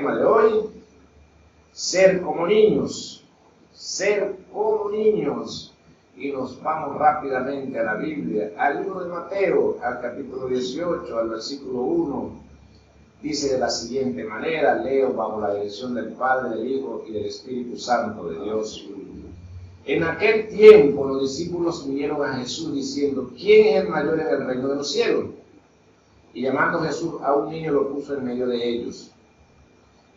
tema de hoy, ser como niños, ser como niños. Y nos vamos rápidamente a la Biblia, al libro de Mateo, al capítulo 18, al versículo 1. Dice de la siguiente manera, leo bajo la dirección del Padre, del Hijo y del Espíritu Santo de Dios. En aquel tiempo los discípulos vinieron a Jesús diciendo, ¿quién es el mayor en el reino de los cielos? Y llamando Jesús a un niño lo puso en medio de ellos.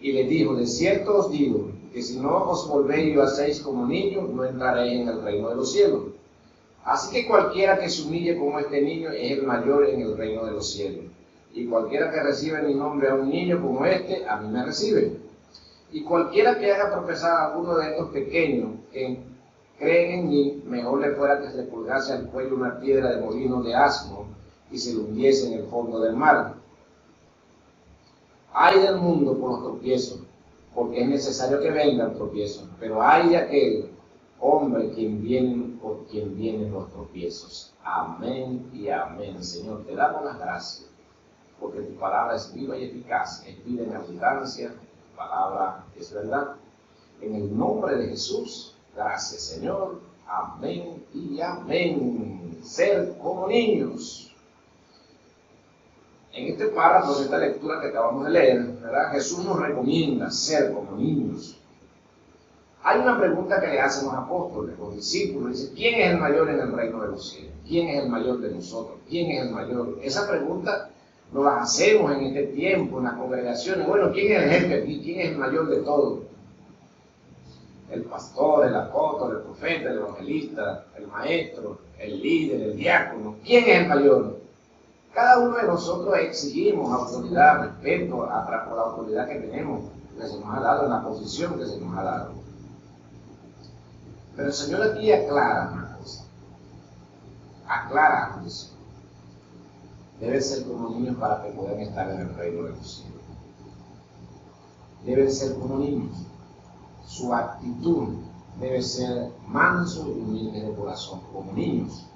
Y les dijo, de cierto os digo, que si no os volvéis y lo hacéis como niños, no entraréis en el reino de los cielos. Así que cualquiera que se humille como este niño es el mayor en el reino de los cielos. Y cualquiera que reciba en mi nombre a un niño como este, a mí me recibe. Y cualquiera que haga tropezar a alguno de estos pequeños que creen en mí, mejor le fuera que se le colgase al cuello una piedra de molino de asno y se lo hundiese en el fondo del mar. Ay del mundo por los tropiezos, porque es necesario que vengan tropiezos, pero ay de aquel hombre por quien vienen los tropiezos. Amén y amén. Señor, te damos las gracias, porque tu palabra es viva y eficaz, es vida en abundancia, tu palabra es verdad. En el nombre de Jesús, gracias Señor, amén y amén. Ser como niños. En este párrafo, en esta lectura que acabamos de leer, ¿verdad? Jesús nos recomienda ser como niños. Hay una pregunta que le hacen los apóstoles, los discípulos, dice, ¿quién es el mayor en el reino de los cielos? ¿Quién es el mayor de nosotros? ¿Quién es el mayor? Esa pregunta nos la hacemos en este tiempo, en las congregaciones. Bueno, ¿quién es el jefe aquí? ¿Quién es el mayor de todos? El pastor, el apóstol, el profeta, el evangelista, el maestro, el líder, el diácono. ¿Quién es el mayor? Cada uno de nosotros exigimos autoridad, respeto por la autoridad que tenemos, que se nos ha dado, en la posición que se nos ha dado. Pero el Señor aquí aclara una cosa. Aclara eso. Deben ser como niños para que puedan estar en el reino de los cielos. Deben ser como niños. Su actitud debe ser manso y humilde de corazón, como niños.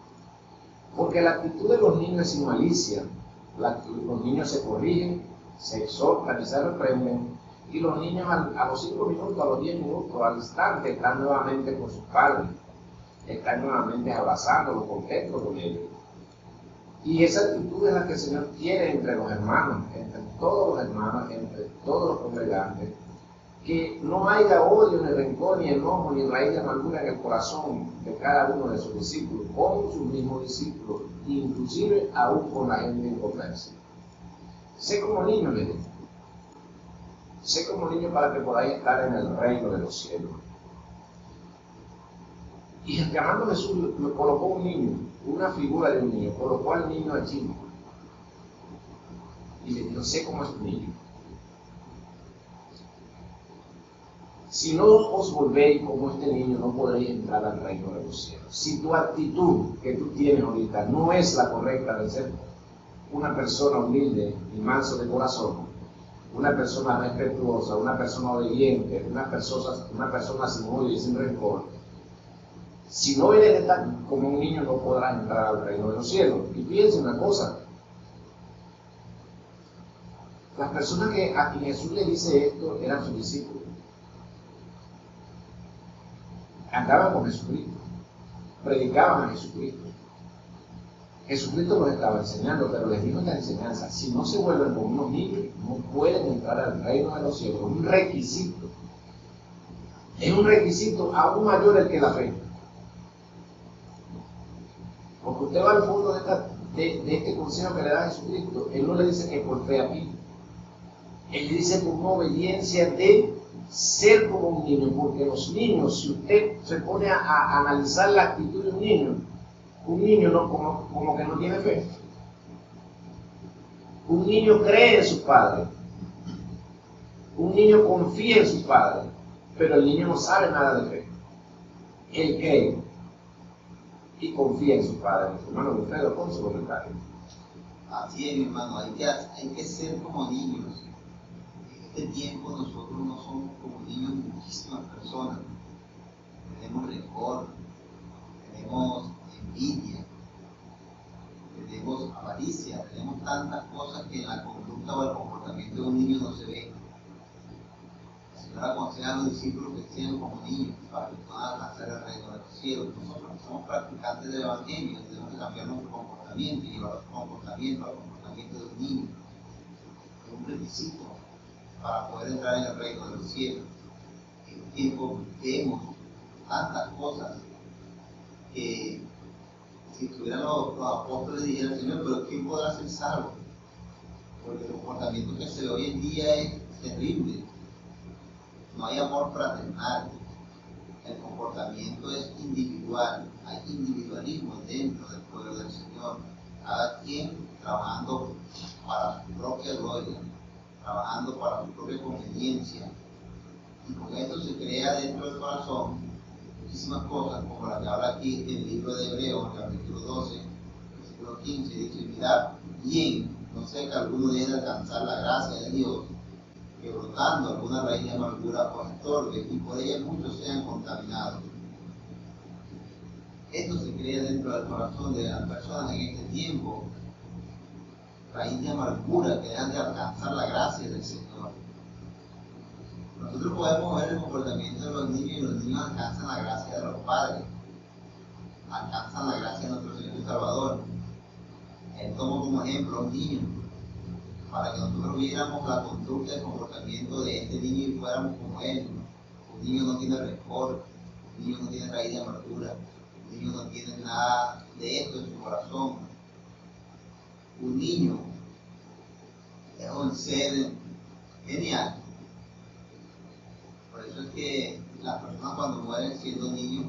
Porque la actitud de los niños es sin malicia. Los niños se corrigen, se exhortan y se reprenden. Y los niños a los 5 minutos, a los 10 minutos, al instante, están nuevamente con sus padres. Están nuevamente abrazándolos, contentos con ellos. Y esa actitud es la que el Señor quiere entre los hermanos, entre todos los hermanos, entre todos los congregantes. Que no haya odio, ni rencor, ni enojo, ni raíz de amargura en el corazón de cada uno de sus discípulos, con sus mismos discípulos, inclusive aún con la gente inconversa. Sé como niño, le digo. Sé como niño para que podáis estar en el reino de los cielos. Y llamando a Jesús, me colocó un niño, una figura de un niño, colocó al niño allí. Y le dijo, sé cómo es un niño. Si no os volvéis como este niño, no podréis entrar al reino de los cielos. Si tu actitud que tú tienes ahorita no es la correcta de ser una persona humilde y manso de corazón, una persona respetuosa, una persona obediente, una persona sin odio y sin rencor, si no eres como un niño, no podrás entrar al reino de los cielos. Y fíjense una cosa, las personas a quien Jesús le dice esto eran sus discípulos. Andaban con Jesucristo, predicaban a Jesucristo. Jesucristo los estaba enseñando, pero les dijo esta enseñanza: si no se vuelven como unos niños, no pueden entrar al reino de los cielos. Es un requisito. Es un requisito aún mayor el que la fe. Porque usted va al fondo de este consejo que le da Jesucristo. Él no le dice que por fe aquí. Él le dice por una obediencia de ser como un niño, porque los niños, si usted se pone a analizar la actitud de un niño no, como que no tiene fe. Un niño cree en sus padres, un niño confía en sus padres, pero el niño no sabe nada de fe. Él cree y confía en sus padres. Hermano Wilfredo, con su comentario. Así es, mi hermano, hay que ser como niños. En este tiempo nosotros no somos como niños, muchísimas personas. Tenemos rencor, tenemos envidia, tenemos avaricia, tenemos tantas cosas que en la conducta o el comportamiento de un niño no se ve. Señor aconseja a los discípulos que sean como niños para que puedan alcanzar el reino de los cielos. Nosotros que somos practicantes del Evangelio tenemos que cambiar nuestro comportamiento y llevar nuestro comportamiento al comportamiento de un niño. Es un requisito para poder entrar en el reino de los cielos. En un tiempo vemos tantas cosas que si estuvieran los apóstoles dijeran, Señor, pero ¿quién podrá ser salvo? Porque el comportamiento que se ve hoy en día es terrible. No hay amor fraternal. El comportamiento es individual. Hay individualismo dentro del pueblo del Señor. Cada quien trabajando para su propia gloria, trabajando para su propia conveniencia. Y con esto se crea dentro del corazón muchísimas cosas, como la que habla aquí en el libro de Hebreos, capítulo 12, versículo 15, dice: mirad bien, no sé que alguno deje de alcanzar la gracia de Dios, que brotando alguna raíz de amargura os estorbe y por ella muchos sean contaminados. Esto se crea dentro del corazón de las personas en este tiempo, raíz de amargura que dejan de alcanzar la gracia del Señor. Nosotros podemos ver el comportamiento de los niños y los niños alcanzan la gracia de los padres, alcanzan la gracia de nuestro Señor y Salvador. Él tomó como ejemplo a un niño para que nosotros viéramos la conducta y el comportamiento de este niño y fuéramos como él. Un niño no tiene rencor, un niño no tiene raíz de amargura, un niño no tiene nada de esto en su corazón. Un niño es un ser genial. Por eso es que las personas cuando mueren siendo niños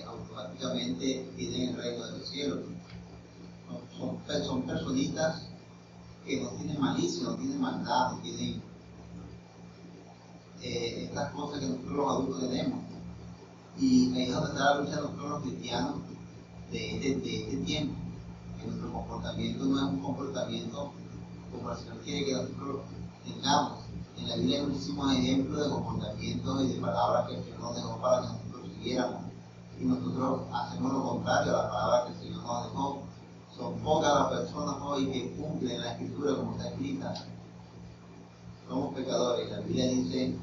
automáticamente tienen el reino de los cielos. Son personitas que no tienen malicia, no tienen maldad, no tienen estas cosas que nosotros los adultos tenemos. Y ahí es donde está la lucha de nosotros los cristianos de este tiempo. Que nuestro comportamiento no es un comportamiento como el Señor quiere que nosotros tengamos. En la Biblia hay muchísimos ejemplos de comportamientos y de palabras que el Señor nos dejó para que nosotros siguiéramos. Y nosotros hacemos lo contrario a la palabra que el Señor nos dejó. Son pocas las personas hoy que cumplen la Escritura como está escrita. Somos pecadores. La Biblia dice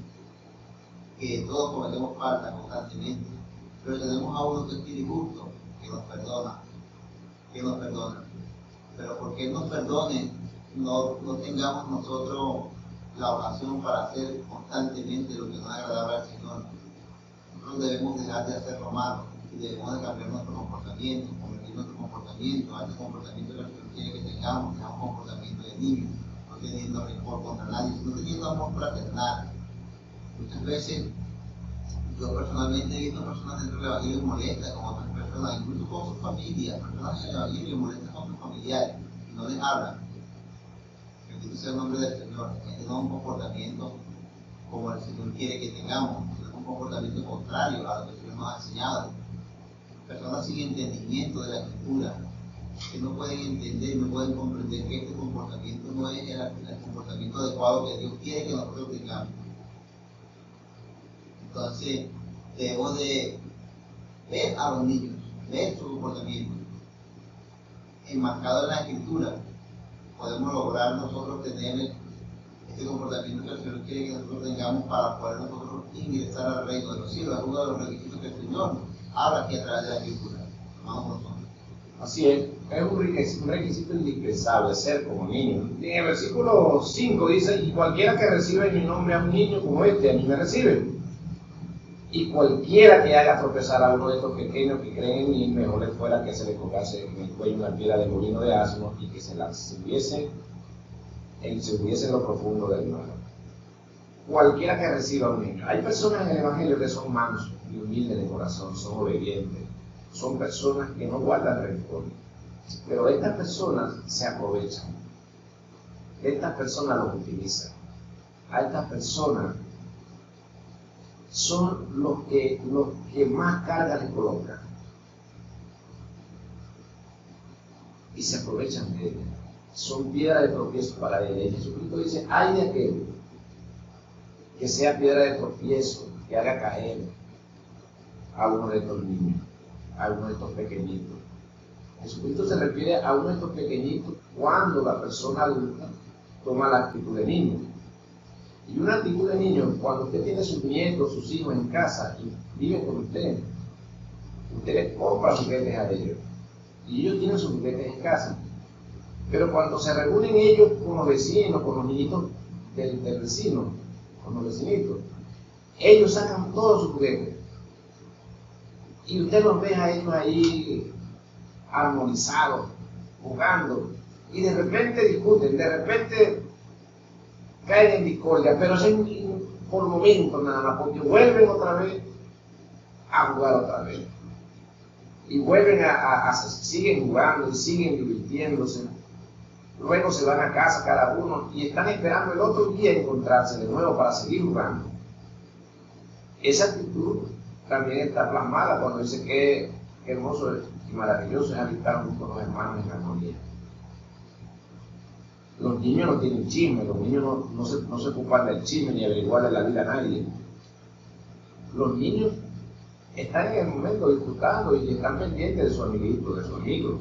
que todos cometemos falta constantemente. Pero tenemos a uno que es fiel y justo, que nos perdona. Pero porque Él nos perdone, no tengamos nosotros la ocasión para hacer constantemente lo que no es agradable al Señor. Nosotros debemos dejar de hacer lo malo y debemos de cambiar nuestro comportamiento, convertir nuestro comportamiento a ese comportamiento que el Señor quiere que tengamos, que es un comportamiento de niño, no teniendo rencor contra nadie, sino teniendo amor fraternal. Muchas veces yo personalmente he visto personas dentro del Evangelio molestas con otras personas, incluso con sus familias, personas en el Evangelio molestas con sus familiares y no les hablan. Bendito sea el nombre del Señor. Este no es un comportamiento como el Señor quiere que tengamos, es un comportamiento contrario a lo que el Señor nos ha enseñado. Personas sin entendimiento de la Escritura, que no pueden entender, no pueden comprender que este comportamiento no es el comportamiento adecuado que Dios quiere que nosotros tengamos. Entonces, debemos de ver a los niños, ver su comportamiento, enmarcado en la Escritura. Podemos lograr nosotros tener este comportamiento que el Señor quiere que nosotros tengamos para poder nosotros ingresar al reino de los cielos. Es uno de los requisitos que el Señor habla aquí a través de la Escritura. Vamos nosotros. Así es un requisito indispensable ser como niño. En el versículo 5 dice: y cualquiera que reciba en mi nombre a un niño como este, a mí me recibe. Y cualquiera que haga tropezar a uno de estos pequeños que creen en mí, mejor le fuera que se le colgase en el cuello una piedra de molino de asno y que se hundiese en lo profundo del mar. Cualquiera que reciba a un niño. Hay personas en el Evangelio que son mansos y humildes de corazón, son obedientes, son personas que no guardan rencor. Pero estas personas se aprovechan, estas personas los utilizan, a estas personas son los que más carga les colocan y se aprovechan de ellos. Son piedra de tropiezo para ellos. Jesucristo dice: ay de aquel que sea piedra de tropiezo, que haga caer a uno de estos niños, a uno de estos pequeñitos. Jesucristo se refiere a uno de estos pequeñitos cuando la persona adulta toma la actitud de niño. Y una actitud de niño, cuando usted tiene sus nietos, sus hijos en casa y viven con usted les compra juguetes a ellos. Y ellos tienen sus juguetes en casa. Pero cuando se reúnen ellos con los vecinos, con los niñitos del vecino, con los vecinitos, ellos sacan todos sus juguetes. Y usted los ve a ellos ahí armonizados, jugando. Y de repente discuten, de repente caen en discordia, pero es por momentos nada más, porque vuelven otra vez a jugar otra vez. Y vuelven siguen jugando y siguen divirtiéndose. Luego se van a casa cada uno y están esperando el otro día encontrarse de nuevo para seguir jugando. Esa actitud también está plasmada cuando dice que hermoso y maravilloso es habitar junto con los hermanos en armonía. Los niños no tienen chisme, los niños no se ocupan del chisme ni averiguar de la vida a nadie. Los niños están en el momento disfrutando y están pendientes de su amiguito, de su amigo,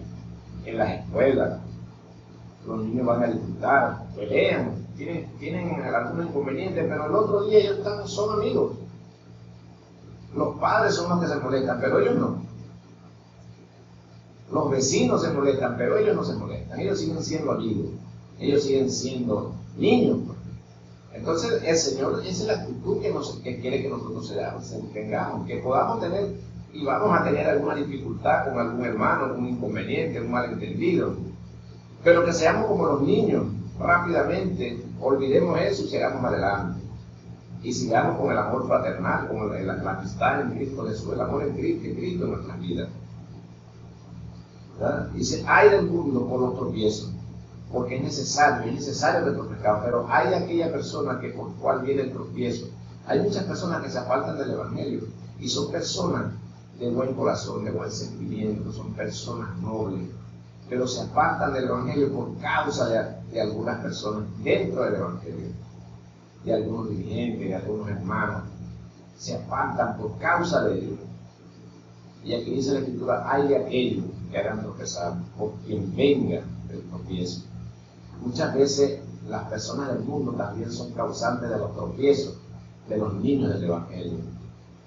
en las escuelas. Los niños van a disfrutar, pelean, tienen algún inconveniente, pero el otro día ellos son amigos. Los padres son los que se molestan, pero ellos no. Los vecinos se molestan, pero ellos no se molestan. Ellos siguen siendo amigos, ellos siguen siendo niños. Entonces el Señor, esa es la actitud que quiere que nosotros tengamos, que podamos tener y vamos a tener alguna dificultad con algún hermano, algún inconveniente, un malentendido, pero que seamos como los niños, rápidamente olvidemos eso y sigamos adelante. Y sigamos con el amor fraternal, con la amistad en Cristo Jesús, el amor en Cristo en nuestras vidas. ¿Verdad? Dice, hay del mundo por los tropiezos, porque es necesario nuestro pecado, pero hay aquella persona que por cual viene el tropiezo. Hay muchas personas que se apartan del Evangelio y son personas de buen corazón, de buen sentimiento, son personas nobles, pero se apartan del Evangelio por causa de algunas personas dentro del Evangelio, de algunos dirigentes, de algunos hermanos, se apartan por causa de ellos. Y aquí dice la Escritura, hay de aquellos que hagan tropezar por quien venga el tropiezo. Muchas veces las personas del mundo también son causantes de los tropiezos de los niños del Evangelio,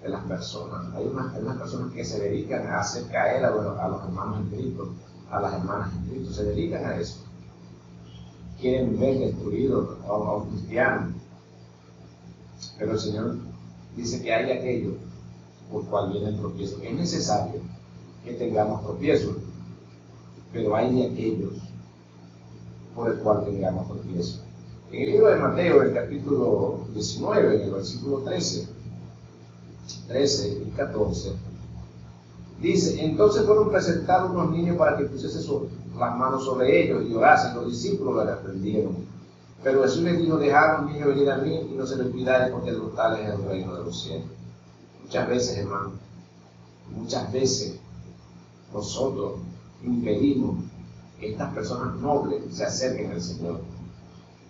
de las personas. Hay unas personas que se dedican a hacer caer a los hermanos en Cristo, a las hermanas en Cristo, se dedican a eso. Quieren ver destruidos a un cristiano. Pero el Señor dice que hay aquello por cual viene el tropiezo, que es necesario que tengamos tropiezos, pero hay de aquellos por el cual tengamos tropiezo. En el libro de Mateo, en el capítulo 19, en el versículo 13 y 14, dice, entonces fueron presentados unos niños para que pusiese las manos sobre ellos y orasen. Los discípulos les reprendieron. Pero Jesús les dijo, dejad a los niños venir a mí y no se les olvidare, porque de los tales es el reino de los cielos. Muchas veces, hermano, muchas veces nosotros impedimos que estas personas nobles se acerquen al Señor.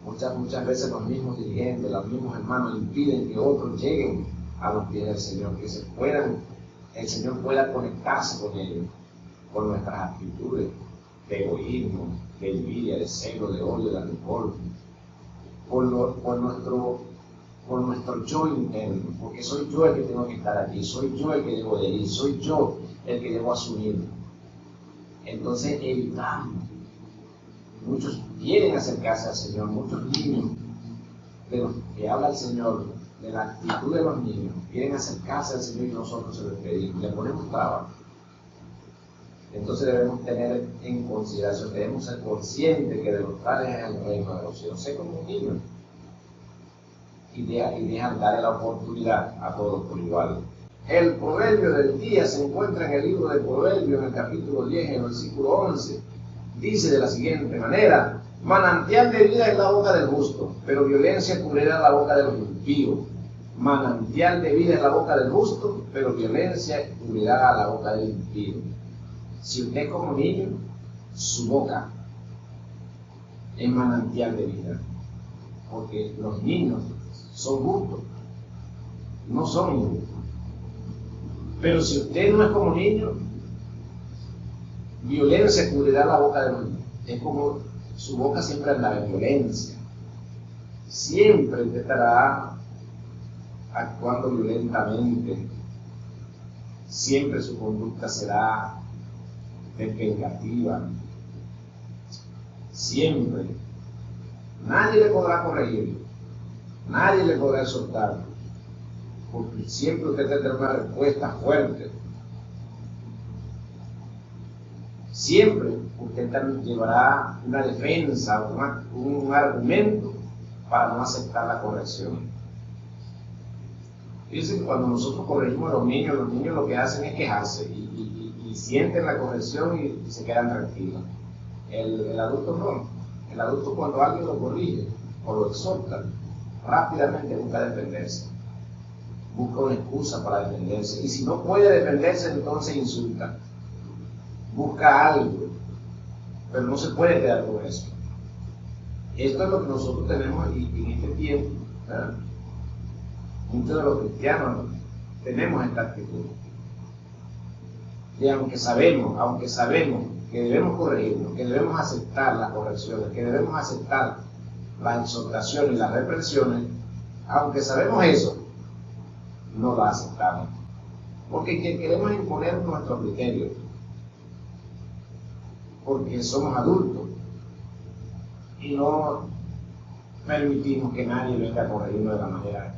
Muchas veces los mismos dirigentes, los mismos hermanos impiden que otros lleguen a los pies del Señor, que el Señor pueda conectarse con ellos, con nuestras actitudes de egoísmo, de envidia, de celo, de odio, de rencor, por nuestro yo interno, porque soy yo el que tengo que estar aquí, soy yo el que debo de ir, soy yo el que debo asumir. Entonces evitamos. Muchos quieren acercarse al Señor, muchos niños de los que habla el Señor, de la actitud de los niños, quieren acercarse al Señor y nosotros se lo impedimos, le ponemos trabajo. Entonces debemos tener en consideración, debemos ser conscientes que de los tales es el reino de los cielos. Sé como un niño y dejan darle la oportunidad a todos por igual. El proverbio del día se encuentra en el libro de Proverbios, en el capítulo 10, en el versículo 11. Dice de la siguiente manera, manantial de vida es la boca del justo, pero violencia cubrirá la boca de los impíos. Manantial de vida es la boca del justo, pero violencia cubrirá la boca del impío. Si usted como niño, su boca es manantial de vida, porque los niños son justos, no son injustos. Pero si usted no es como niño, violencia cubrirá la boca de los niños. Es como su boca siempre anda en violencia. siempre te estará actuando violentamente, siempre su conducta será vengativa, siempre. Nadie le podrá corregir, nadie le podrá exhortar, porque siempre usted tendrá una respuesta fuerte. Siempre usted también llevará una defensa, un argumento para no aceptar la corrección. Fíjense que cuando nosotros corregimos a los niños lo que hacen es quejarse y sienten la corrección y se quedan tranquilos. El adulto no. El adulto, cuando alguien lo corrige o lo exhorta, rápidamente busca defenderse. Busca una excusa para defenderse. Y si no puede defenderse, entonces insulta. Busca algo. Pero no se puede quedar con eso. Esto es lo que nosotros tenemos en este tiempo, ¿verdad? Muchos de los cristianos tenemos esta actitud. Y aunque sabemos que debemos corregirnos, que debemos aceptar las correcciones, que debemos aceptar las exhortaciones y las reprensiones, aunque sabemos eso, no lo aceptamos. Porque queremos imponer nuestro criterio. Porque somos adultos y no permitimos que nadie venga a corregirnos de la manera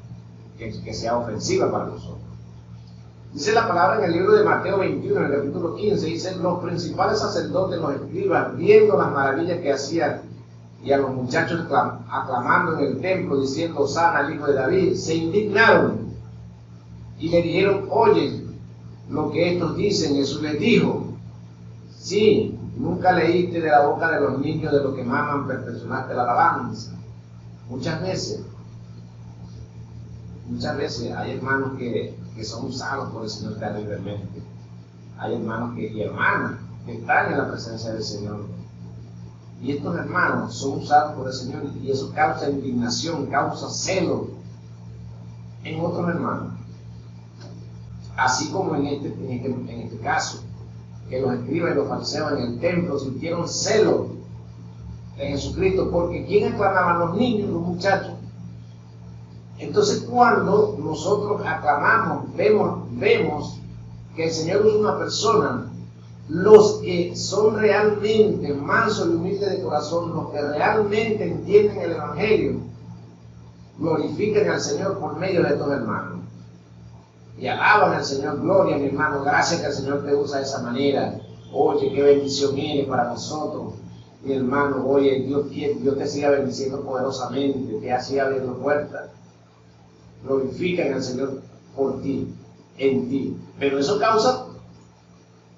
que sea ofensiva para nosotros. Dice la palabra en el libro de Mateo 21, en el capítulo 15, dice: los principales sacerdotes, los escribas, viendo las maravillas que hacían y a los muchachos aclamando en el templo, diciendo Hosana al hijo de David, se indignaron y le dijeron: oye lo que estos dicen. Jesús les dijo: sí, nunca leíste de la boca de los niños de lo que maman, perfeccionaste la alabanza. Muchas veces hay hermanos que son usados por el Señor terriblemente. Hay hermanos y hermanas que están en la presencia del Señor. Y estos hermanos son usados por el Señor y eso causa indignación, causa celo en otros hermanos. Así como en este caso, que los escribas y los fariseos en el templo sintieron celo de Jesucristo, porque ¿quién aclamaban? Los niños, los muchachos. Entonces, cuando nosotros aclamamos, vemos que el Señor es una persona, los que son realmente mansos y humildes de corazón, los que realmente entienden el Evangelio, glorifican al Señor por medio de estos hermanos. Y alaban al Señor: gloria, mi hermano, gracias que el Señor te usa de esa manera. Oye, qué bendición eres para nosotros. Mi hermano, oye, Dios te siga bendiciendo poderosamente, te siga abriendo puertas. Glorifican al Señor por ti, en ti. Pero eso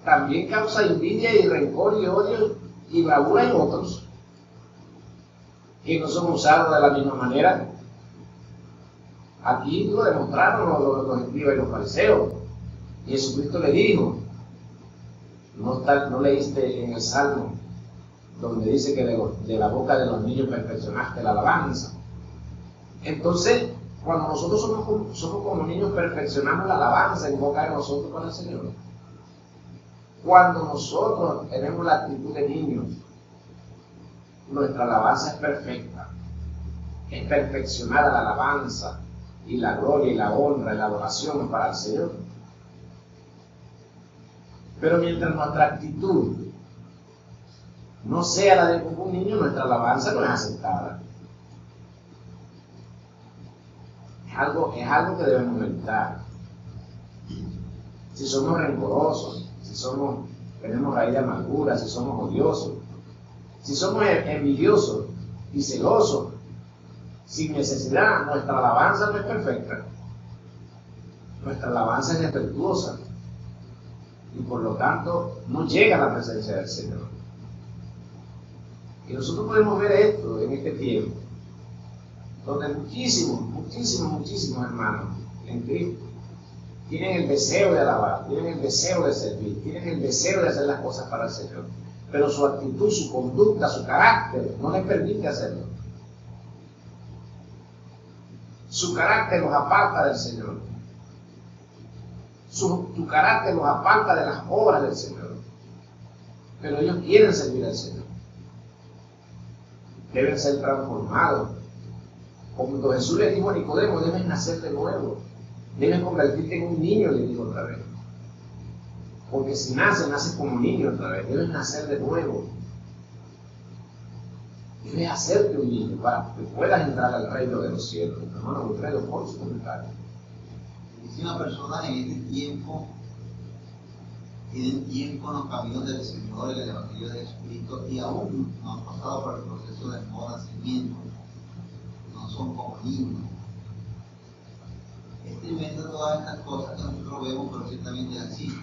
también causa envidia y rencor y odio y bravura en otros, que no son usados de la misma manera. Aquí lo demostraron los escribas y los fariseos. Y Jesucristo le dijo: ¿no leíste en el Salmo donde dice que de la boca de los niños perfeccionaste la alabanza? Entonces, cuando nosotros somos como niños, perfeccionamos la alabanza en boca de nosotros con el Señor. Cuando nosotros tenemos la actitud de niños, nuestra alabanza es perfecta, es perfeccionada la alabanza y la gloria y la honra y la adoración para el Señor. Pero mientras nuestra actitud no sea la de un niño, nuestra alabanza no es aceptada. Es algo que debemos meditar. Si somos rencorosos, si tenemos raíz de amargura, si somos odiosos, si somos envidiosos y celosos, sin necesidad, nuestra alabanza no es perfecta. Nuestra alabanza es defectuosa y por lo tanto no llega a la presencia del Señor. Y nosotros podemos ver esto en este tiempo, donde muchísimos hermanos en Cristo tienen el deseo de alabar, tienen el deseo de servir, tienen el deseo de hacer las cosas para el Señor, pero su actitud, su conducta, su carácter no les permite hacerlo. Su carácter los aparta del Señor. Su carácter los aparta de las obras del Señor. Pero ellos quieren servir al Señor. Deben ser transformados Cuando Jesús le dijo a Nicodemo, debes nacer de nuevo, debes convertirte en un niño, le dijo otra vez. Porque si naces como niño otra vez, debes nacer de nuevo. Debes hacerte un niño para que puedas entrar al reino de los cielos. Hermano Wilfredo, por su comentario. Si una persona en este tiempo tienen tiempo en los caminos del Señor, en el Evangelio de Jesucristo, y aún no han pasado por el proceso del nuevo nacimiento, no son como niños. Es tremendo todas estas cosas que nosotros vemos, pero ciertamente es así.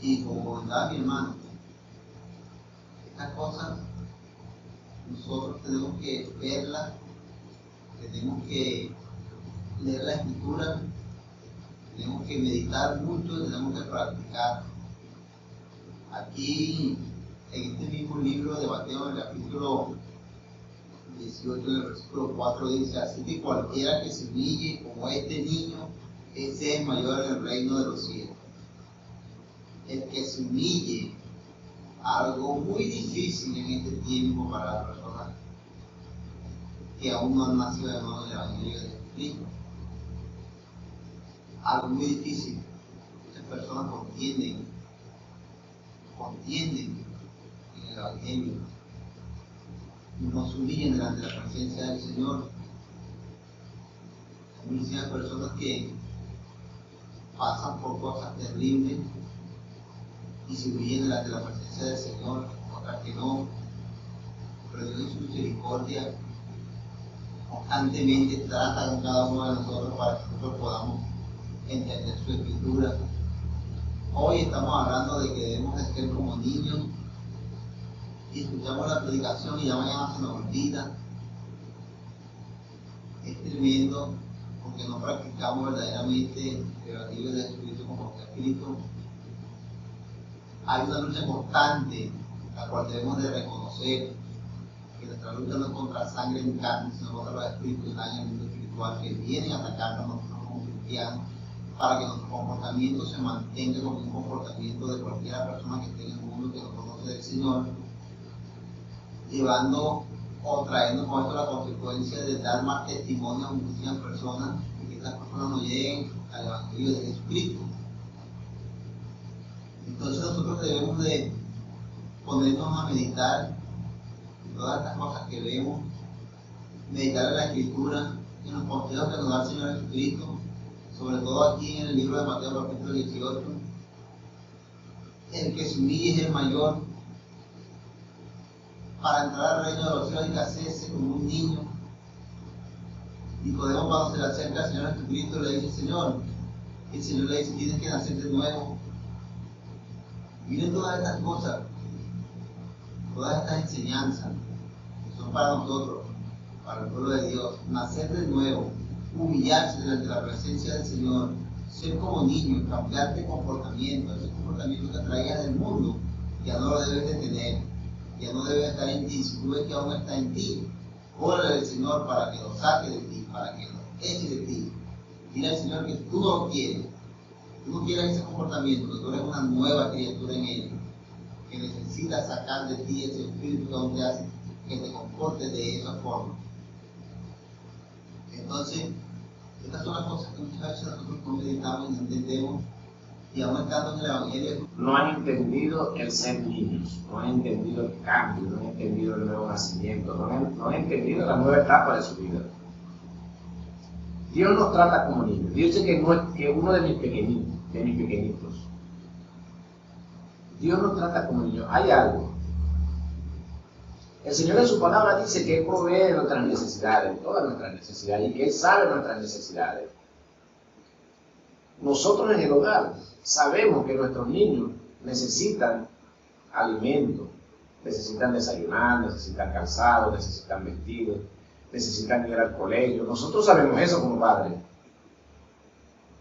Y como comentaba mi hermano, estas cosas nosotros tenemos que verlas, tenemos que leer la Escritura, tenemos que meditar mucho y tenemos que practicar. Aquí, en este mismo libro de Mateo, en el capítulo 18, en el versículo 4, dice: así que cualquiera que se humille como este niño, ese es mayor en el reino de los cielos. El que se humille, algo muy difícil en este tiempo para las personas que aún no han nacido de nuevo en el Evangelio de Jesucristo. Algo muy difícil. Muchas personas contienden en el Evangelio. No se humillan delante de la presencia del Señor. Hay muchísimas personas que pasan por cosas terribles y se humillan delante de la presencia del Señor, otras que no. Pero Dios en su misericordia constantemente trata con cada uno de nosotros para que nosotros podamos entender su Escritura. Hoy estamos hablando de que debemos de ser como niños y escuchamos la predicación y ya mañana se nos olvida. Es tremendo porque no practicamos verdaderamente el Evangelio de Jesucristo como está escrito. Hay una lucha constante, la cual debemos de reconocer que nuestra lucha no es contra sangre ni carne, sino contra los espíritus que están en el mundo espiritual, que vienen a atacarnos nosotros como cristianos, para que nuestro comportamiento se mantenga como un comportamiento de cualquier persona que esté en el mundo que no conoce del Señor, llevando o trayendo con esto la consecuencia de dar más testimonio a muchísimas personas y que estas personas no lleguen al Evangelio de Jesucristo. Entonces nosotros debemos de ponernos a meditar todas estas cosas que vemos, meditar en la Escritura, en los consejos que nos da el Señor Jesucristo, sobre todo aquí en el libro de Mateo capítulo 18. El que se humille es el mayor. Para entrar al reino de los cielos hay que hacerse como un niño. Nicodemo, cuando se le acerca al Señor Jesucristo, le dice: Señor, y el Señor le dice: tienes que nacer de nuevo. Miren todas estas cosas, todas estas enseñanzas que son para nosotros, para el pueblo de Dios. Nacer de nuevo, humillarse delante de la presencia del Señor, ser como niño, cambiar de comportamiento, ese comportamiento que traigas del mundo, ya no lo debes de tener, ya no debe estar en ti. Si tú ves que aún está en ti, órale al Señor para que lo saque de ti, para que lo eche de ti. Dile al Señor que tú no lo quieres, tú no quieres ese comportamiento, que tú eres una nueva criatura en Él, que necesitas sacar de ti ese espíritu que aún te hace que te comportes de esa forma. Entonces, estas son las cosas que muchas veces nosotros no meditamos y no entendemos, y aún estando en el Evangelio no han entendido el ser niños, no han entendido el cambio, no han entendido el nuevo nacimiento, no han entendido la nueva etapa de su vida. Dios nos trata como niños. Dios dice que uno de mis pequeñitos, Dios nos trata como niños. Hay algo. El Señor en su palabra dice que Él provee nuestras necesidades, todas nuestras necesidades, y que Él sabe nuestras necesidades. Nosotros en el hogar sabemos que nuestros niños necesitan alimento, necesitan desayunar, necesitan calzado, necesitan vestidos, necesitan ir al colegio. Nosotros sabemos eso como padres.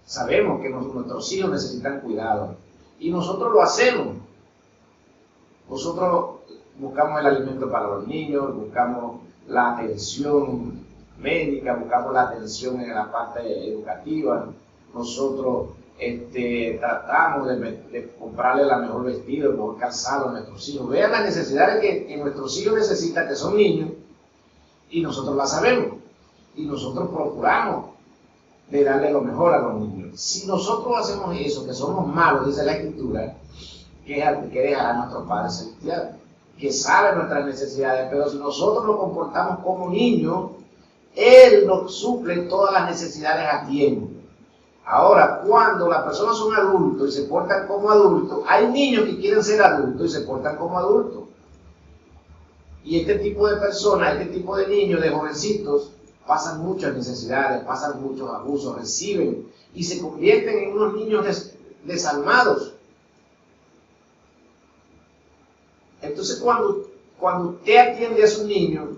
Sabemos que nuestros hijos necesitan cuidado y nosotros lo hacemos. Nosotros buscamos el alimento para los niños, buscamos la atención médica, buscamos la atención en la parte educativa. Nosotros tratamos de comprarle la mejor vestido, el mejor calzado a nuestros hijos. Vean las necesidades que nuestros hijos necesitan, que son niños, Y nosotros la sabemos. Y nosotros procuramos de darle lo mejor a los niños. Si nosotros hacemos eso, que somos malos, dice la Escritura, que dejará nuestro Padre Celestial, que sabe nuestras necesidades, pero si nosotros nos comportamos como niños, Él nos suple todas las necesidades a tiempo. Ahora, cuando las personas son adultos y se portan como adultos, hay niños que quieren ser adultos y se portan como adultos. Y este tipo de personas, este tipo de niños, de jovencitos, pasan muchas necesidades, pasan muchos abusos, reciben y se convierten en unos niños desalmados. Entonces, cuando usted atiende a sus niños,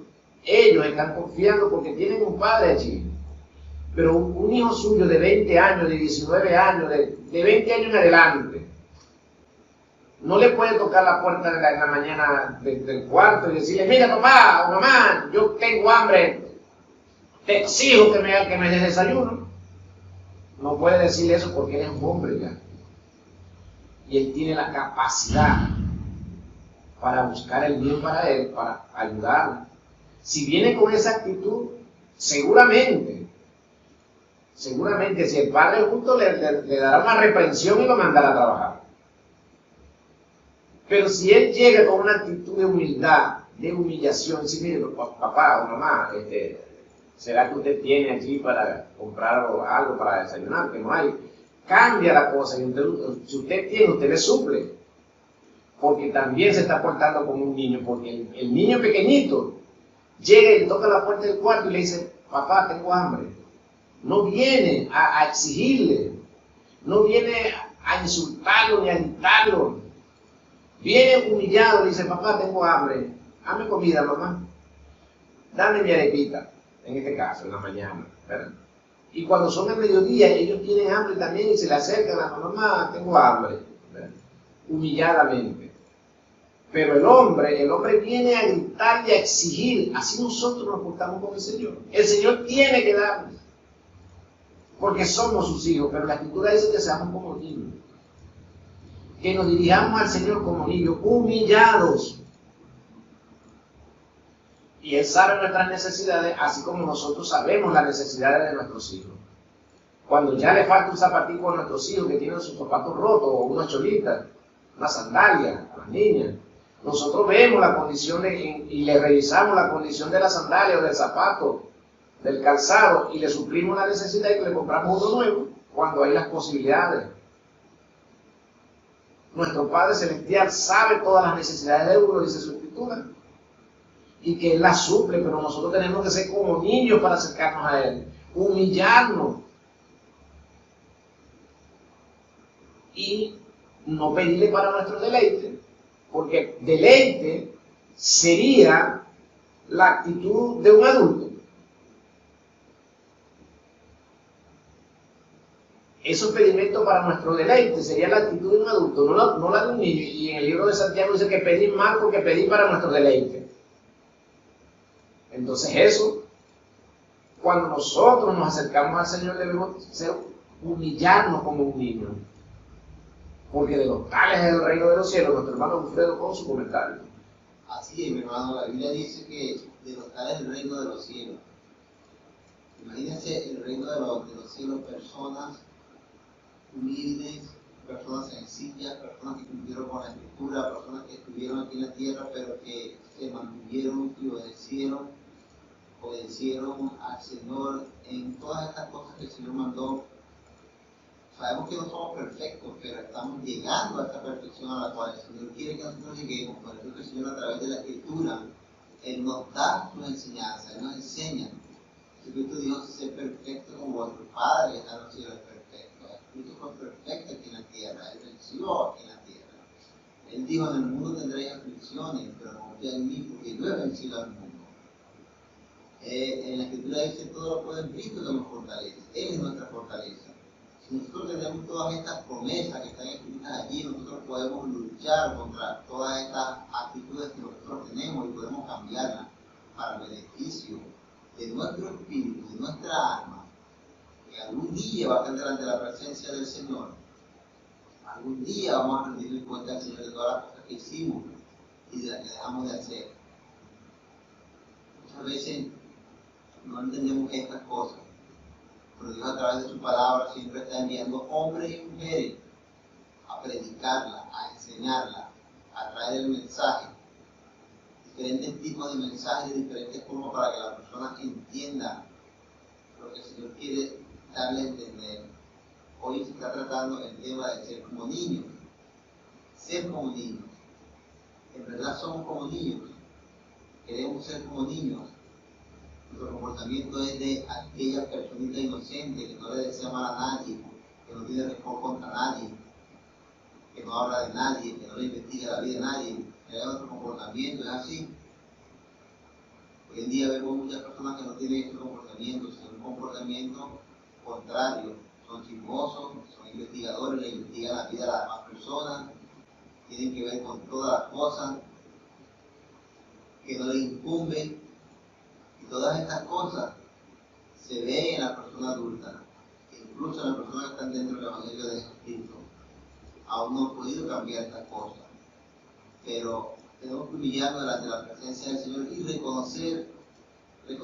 ellos están confiando porque tienen un padre allí. Pero un hijo suyo de 20 años, de 19 años, de 20 años en adelante, no le puede tocar la puerta en la mañana del cuarto y decirle: mira, papá o mamá, yo tengo hambre, te exijo que me des desayuno. No puede decirle eso porque él es un hombre ya. Y él tiene la capacidad para buscar el bien para él, para ayudarle. Si viene con esa actitud, seguramente, si el padre justo le dará una reprensión y lo mandará a trabajar. Pero si él llega con una actitud de humildad, de humillación, si mire, papá o mamá, ¿será que usted tiene allí para comprar algo para desayunar? Que no hay. Cambia la cosa. Y si usted tiene, usted le suple. Porque también se está portando como un niño. Porque el niño pequeñito llega y le toca la puerta del cuarto y le dice: papá, tengo hambre. No viene a exigirle. No viene a insultarlo ni a gritarlo. Viene humillado y le dice: papá, tengo hambre. Dame comida, mamá. Dame mi arepita. En este caso, en la mañana, ¿verdad? Y cuando son el mediodía, ellos tienen hambre también y se le acercan a la mamá: tengo hambre, ¿verdad? Humilladamente. Pero el hombre viene a gritar y a exigir. Así nosotros nos portamos con el Señor. El Señor tiene que darnos, porque somos sus hijos, pero la Escritura dice que seamos como niños. Que nos dirijamos al Señor como niños, humillados. Y Él sabe nuestras necesidades, así como nosotros sabemos las necesidades de nuestros hijos. Cuando ya le falta un zapatico a nuestros hijos que tienen sus zapatos rotos, o una cholita, una sandalia a las niñas, nosotros vemos la condición y le revisamos la condición de la sandalia o del zapato, del calzado, y le suplimos la necesidad y le compramos uno nuevo cuando hay las posibilidades. Nuestro Padre Celestial sabe todas las necesidades de uno, dice su Escritura, y que Él las suple, pero nosotros tenemos que ser como niños para acercarnos a Él, humillarnos y no pedirle para nuestro deleite, porque deleite sería la actitud de un adulto. Esos pedimentos para nuestro deleite sería la actitud de un adulto, no la de un niño. Y en el libro de Santiago dice que pedir mal porque pedir para nuestro deleite. Entonces eso, cuando nosotros nos acercamos al Señor, debemos humillarnos como un niño. Porque de los tales es el reino de los cielos. Nuestro hermano Alfredo con su comentario. Así es, mi hermano. La Biblia dice que de los tales es el reino de los cielos. Imagínense el reino de los cielos, personas humildes, personas sencillas, personas que cumplieron con la Escritura, personas que estuvieron aquí en la tierra, pero que se mantuvieron y obedecieron al Señor en todas estas cosas que el Señor mandó. Sabemos que no somos perfectos, pero estamos llegando a esta perfección a la cual el Señor quiere que nosotros lleguemos. Por eso el Señor, a través de la Escritura, Él nos da sus enseñanzas, Él nos enseña. Jesucristo dijo: sé perfecto como vuestro Padre está en los cielos perfecto. Jesucristo fue perfecto aquí en la tierra, Él venció aquí en la tierra. Él dijo: en el mundo tendréis aflicciones, pero confía en mí porque yo he vencido al mundo. En la Escritura dice: todo lo puede en Cristo que nos fortalece. Él es nuestra fortaleza. Si nosotros tenemos todas estas promesas que están escritas allí, nosotros podemos luchar contra todas estas actitudes que nosotros tenemos y podemos cambiarlas para el beneficio de nuestro espíritu, de nuestra alma, que algún día va a estar delante de la presencia del Señor. Algún día vamos a rendirle cuenta al Señor de todas las cosas que hicimos y de las que dejamos de hacer. Muchas veces no entendemos estas cosas. Pero Dios a través de su palabra siempre está enviando hombres y mujeres a predicarla, a enseñarla, a traer el mensaje. Diferentes tipos de mensajes, diferentes formas para que la persona entienda lo que el Señor quiere darle a entender. Hoy se está tratando el tema de ser como niños. Ser como niños. En verdad somos como niños. Queremos ser como niños. Nuestro comportamiento es de aquella personita inocente que no le desea mal a nadie, que no tiene rencor contra nadie, que no habla de nadie, que no le investiga la vida de nadie. Nuestro comportamiento es así. Hoy en día vemos muchas personas que no tienen este comportamiento, sino un comportamiento contrario. Son chismosos, son investigadores, le investigan la vida de las demás personas, tienen que ver con todas las cosas que no les incumben. Y todas estas cosas se ven en la persona adulta, incluso en las personas que están dentro del Evangelio de Jesucristo. Aún no han podido cambiar estas cosas, pero tenemos que humillarnos delante de la presencia del Señor y reconocer lo que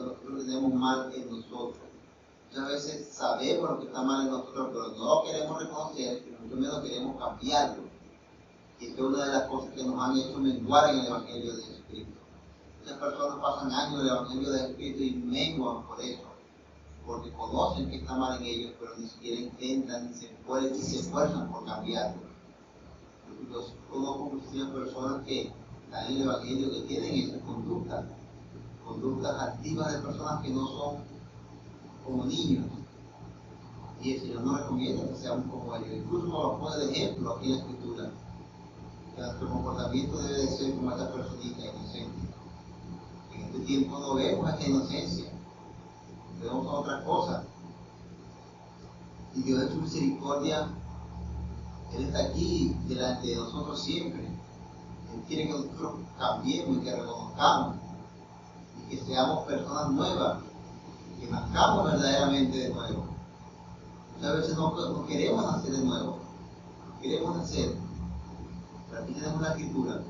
nosotros tenemos mal en nosotros. Muchas veces sabemos lo que está mal en nosotros, pero no lo queremos reconocer y mucho menos queremos cambiarlo. Y esta es una de las cosas que nos han hecho menguar en el Evangelio de Jesucristo. Muchas personas pasan años en el Evangelio de Jesucristo y menguan por eso, porque conocen que está mal en ellos, pero ni siquiera intentan, ni se esfuerzan por cambiarlo. Yo conozco muchísimas personas que están en el Evangelio que tienen esas conductas activas de personas que no son como niños. Y el Señor nos recomienda que seamos como ellos. Incluso nos pone de ejemplo aquí en la Escritura, que nuestro comportamiento debe de ser como esta personita inocente. En este tiempo no vemos esta inocencia, vemos otras cosas. Y Dios en su misericordia, Él está aquí delante de nosotros siempre. Él quiere que nosotros cambiemos y que reconozcamos y que seamos personas nuevas, que nazcamos verdaderamente de nuevo. Muchas veces no queremos nacer de nuevo, queremos nacer. Pero aquí tenemos la Escritura.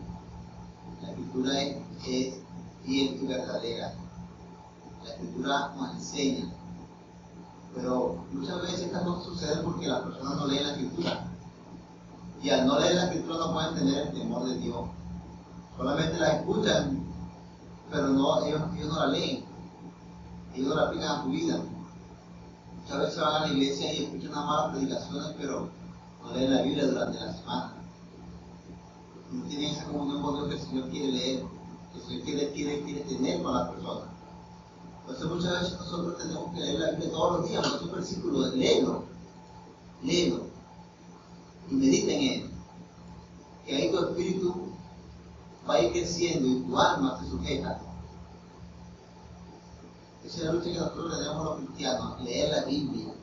La Escritura es fiel y verdadera. La Escritura nos enseña. Pero muchas veces estas cosas suceden porque las personas no leen la Escritura. Y al no leer la Escritura no pueden tener el temor de Dios. Solamente la escuchan, pero ellos no la leen. Ellos no la aplican a su vida. Muchas veces van a la iglesia y escuchan unas malas predicaciones, pero no leen la Biblia durante la semana. No tienen esa comunión con Dios que el Señor quiere leer, que el Señor quiere tener con las personas. Entonces muchas veces nosotros tenemos que leer la Biblia todos los días, muchos versículos, léelo, y medita en él. Que ahí tu espíritu va a ir creciendo y tu alma se sujeta. Esa es la lucha que nosotros tenemos los cristianos, leer la Biblia,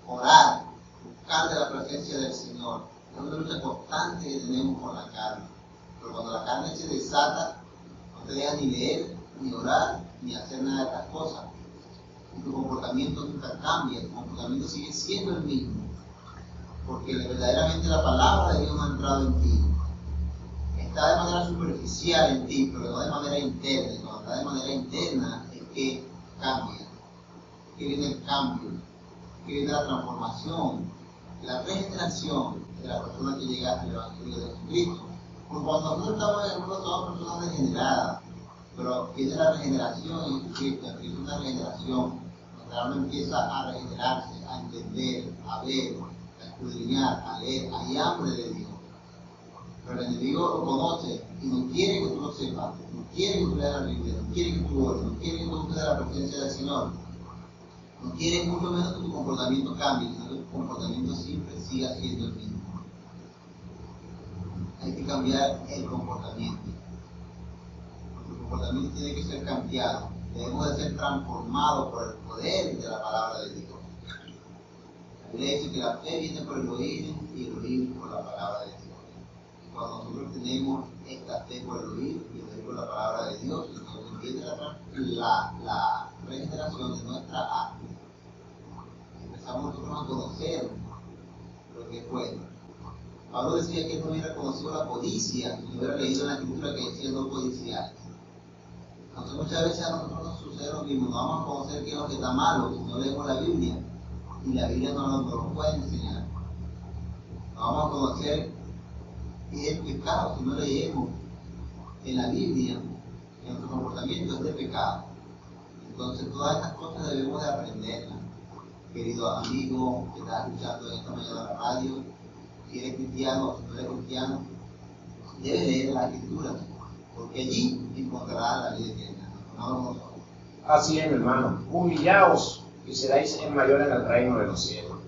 orar, buscar de la presencia del Señor. Es una lucha constante que tenemos con la carne. Pero cuando la carne se desata, no te deja ni leer, ni orar, ni hacer nada de estas cosas. Y tu comportamiento nunca cambia, tu comportamiento sigue siendo el mismo. Porque verdaderamente la palabra de Dios no ha entrado en ti. Está de manera superficial en ti, pero no de manera interna. Y cuando está de manera interna es que cambia, es que viene el cambio, es que viene la transformación, la regeneración de la persona que llega al Evangelio de Jesucristo. Porque cuando nosotros estamos en el mundo somos personas regeneradas, pero viene la regeneración en Jesucristo, empieza una regeneración, donde alma empieza a regenerarse, a entender, a ver, a escudriñar, a leer. Hay hambre de Dios. Pero el enemigo lo conoce y no quiere que tú lo sepas, no quiere que tú leas la Biblia, no quiere que tú ores, no quiere que tú busques la presencia del Señor. No quiere mucho menos que tu comportamiento cambie, sino que tu comportamiento siempre siga siendo el mismo. Hay que cambiar el comportamiento. Nuestro comportamiento tiene que ser cambiado. Debemos de ser transformados por el poder de la palabra de Dios. La Biblia dice que la fe viene por el oír y el oír por la palabra de Dios. Cuando nosotros tenemos esta fe por el oír y el oír por la palabra de Dios, entonces viene la regeneración de nuestra alma. Empezamos nosotros a conocer lo que es bueno. Pablo decía que él no hubiera conocido la codicia si no hubiera leído en la Escritura que decía no codiciar. Entonces muchas veces a nosotros nos sucede lo mismo, no vamos a conocer qué es lo que está malo si no leemos la Biblia, y la Biblia no nos puede enseñar. No vamos a conocer qué es el pecado si no leemos en la Biblia que nuestro comportamiento es de pecado. Entonces todas estas cosas debemos de aprenderlas. Querido amigo que estás escuchando esta mañana la radio, si eres cristiano o si no eres cristiano, debes leer la Escritura, porque allí encontrarás la vida eterna. Así es, mi hermano. Humillaos y seréis el mayor en el reino de los cielos.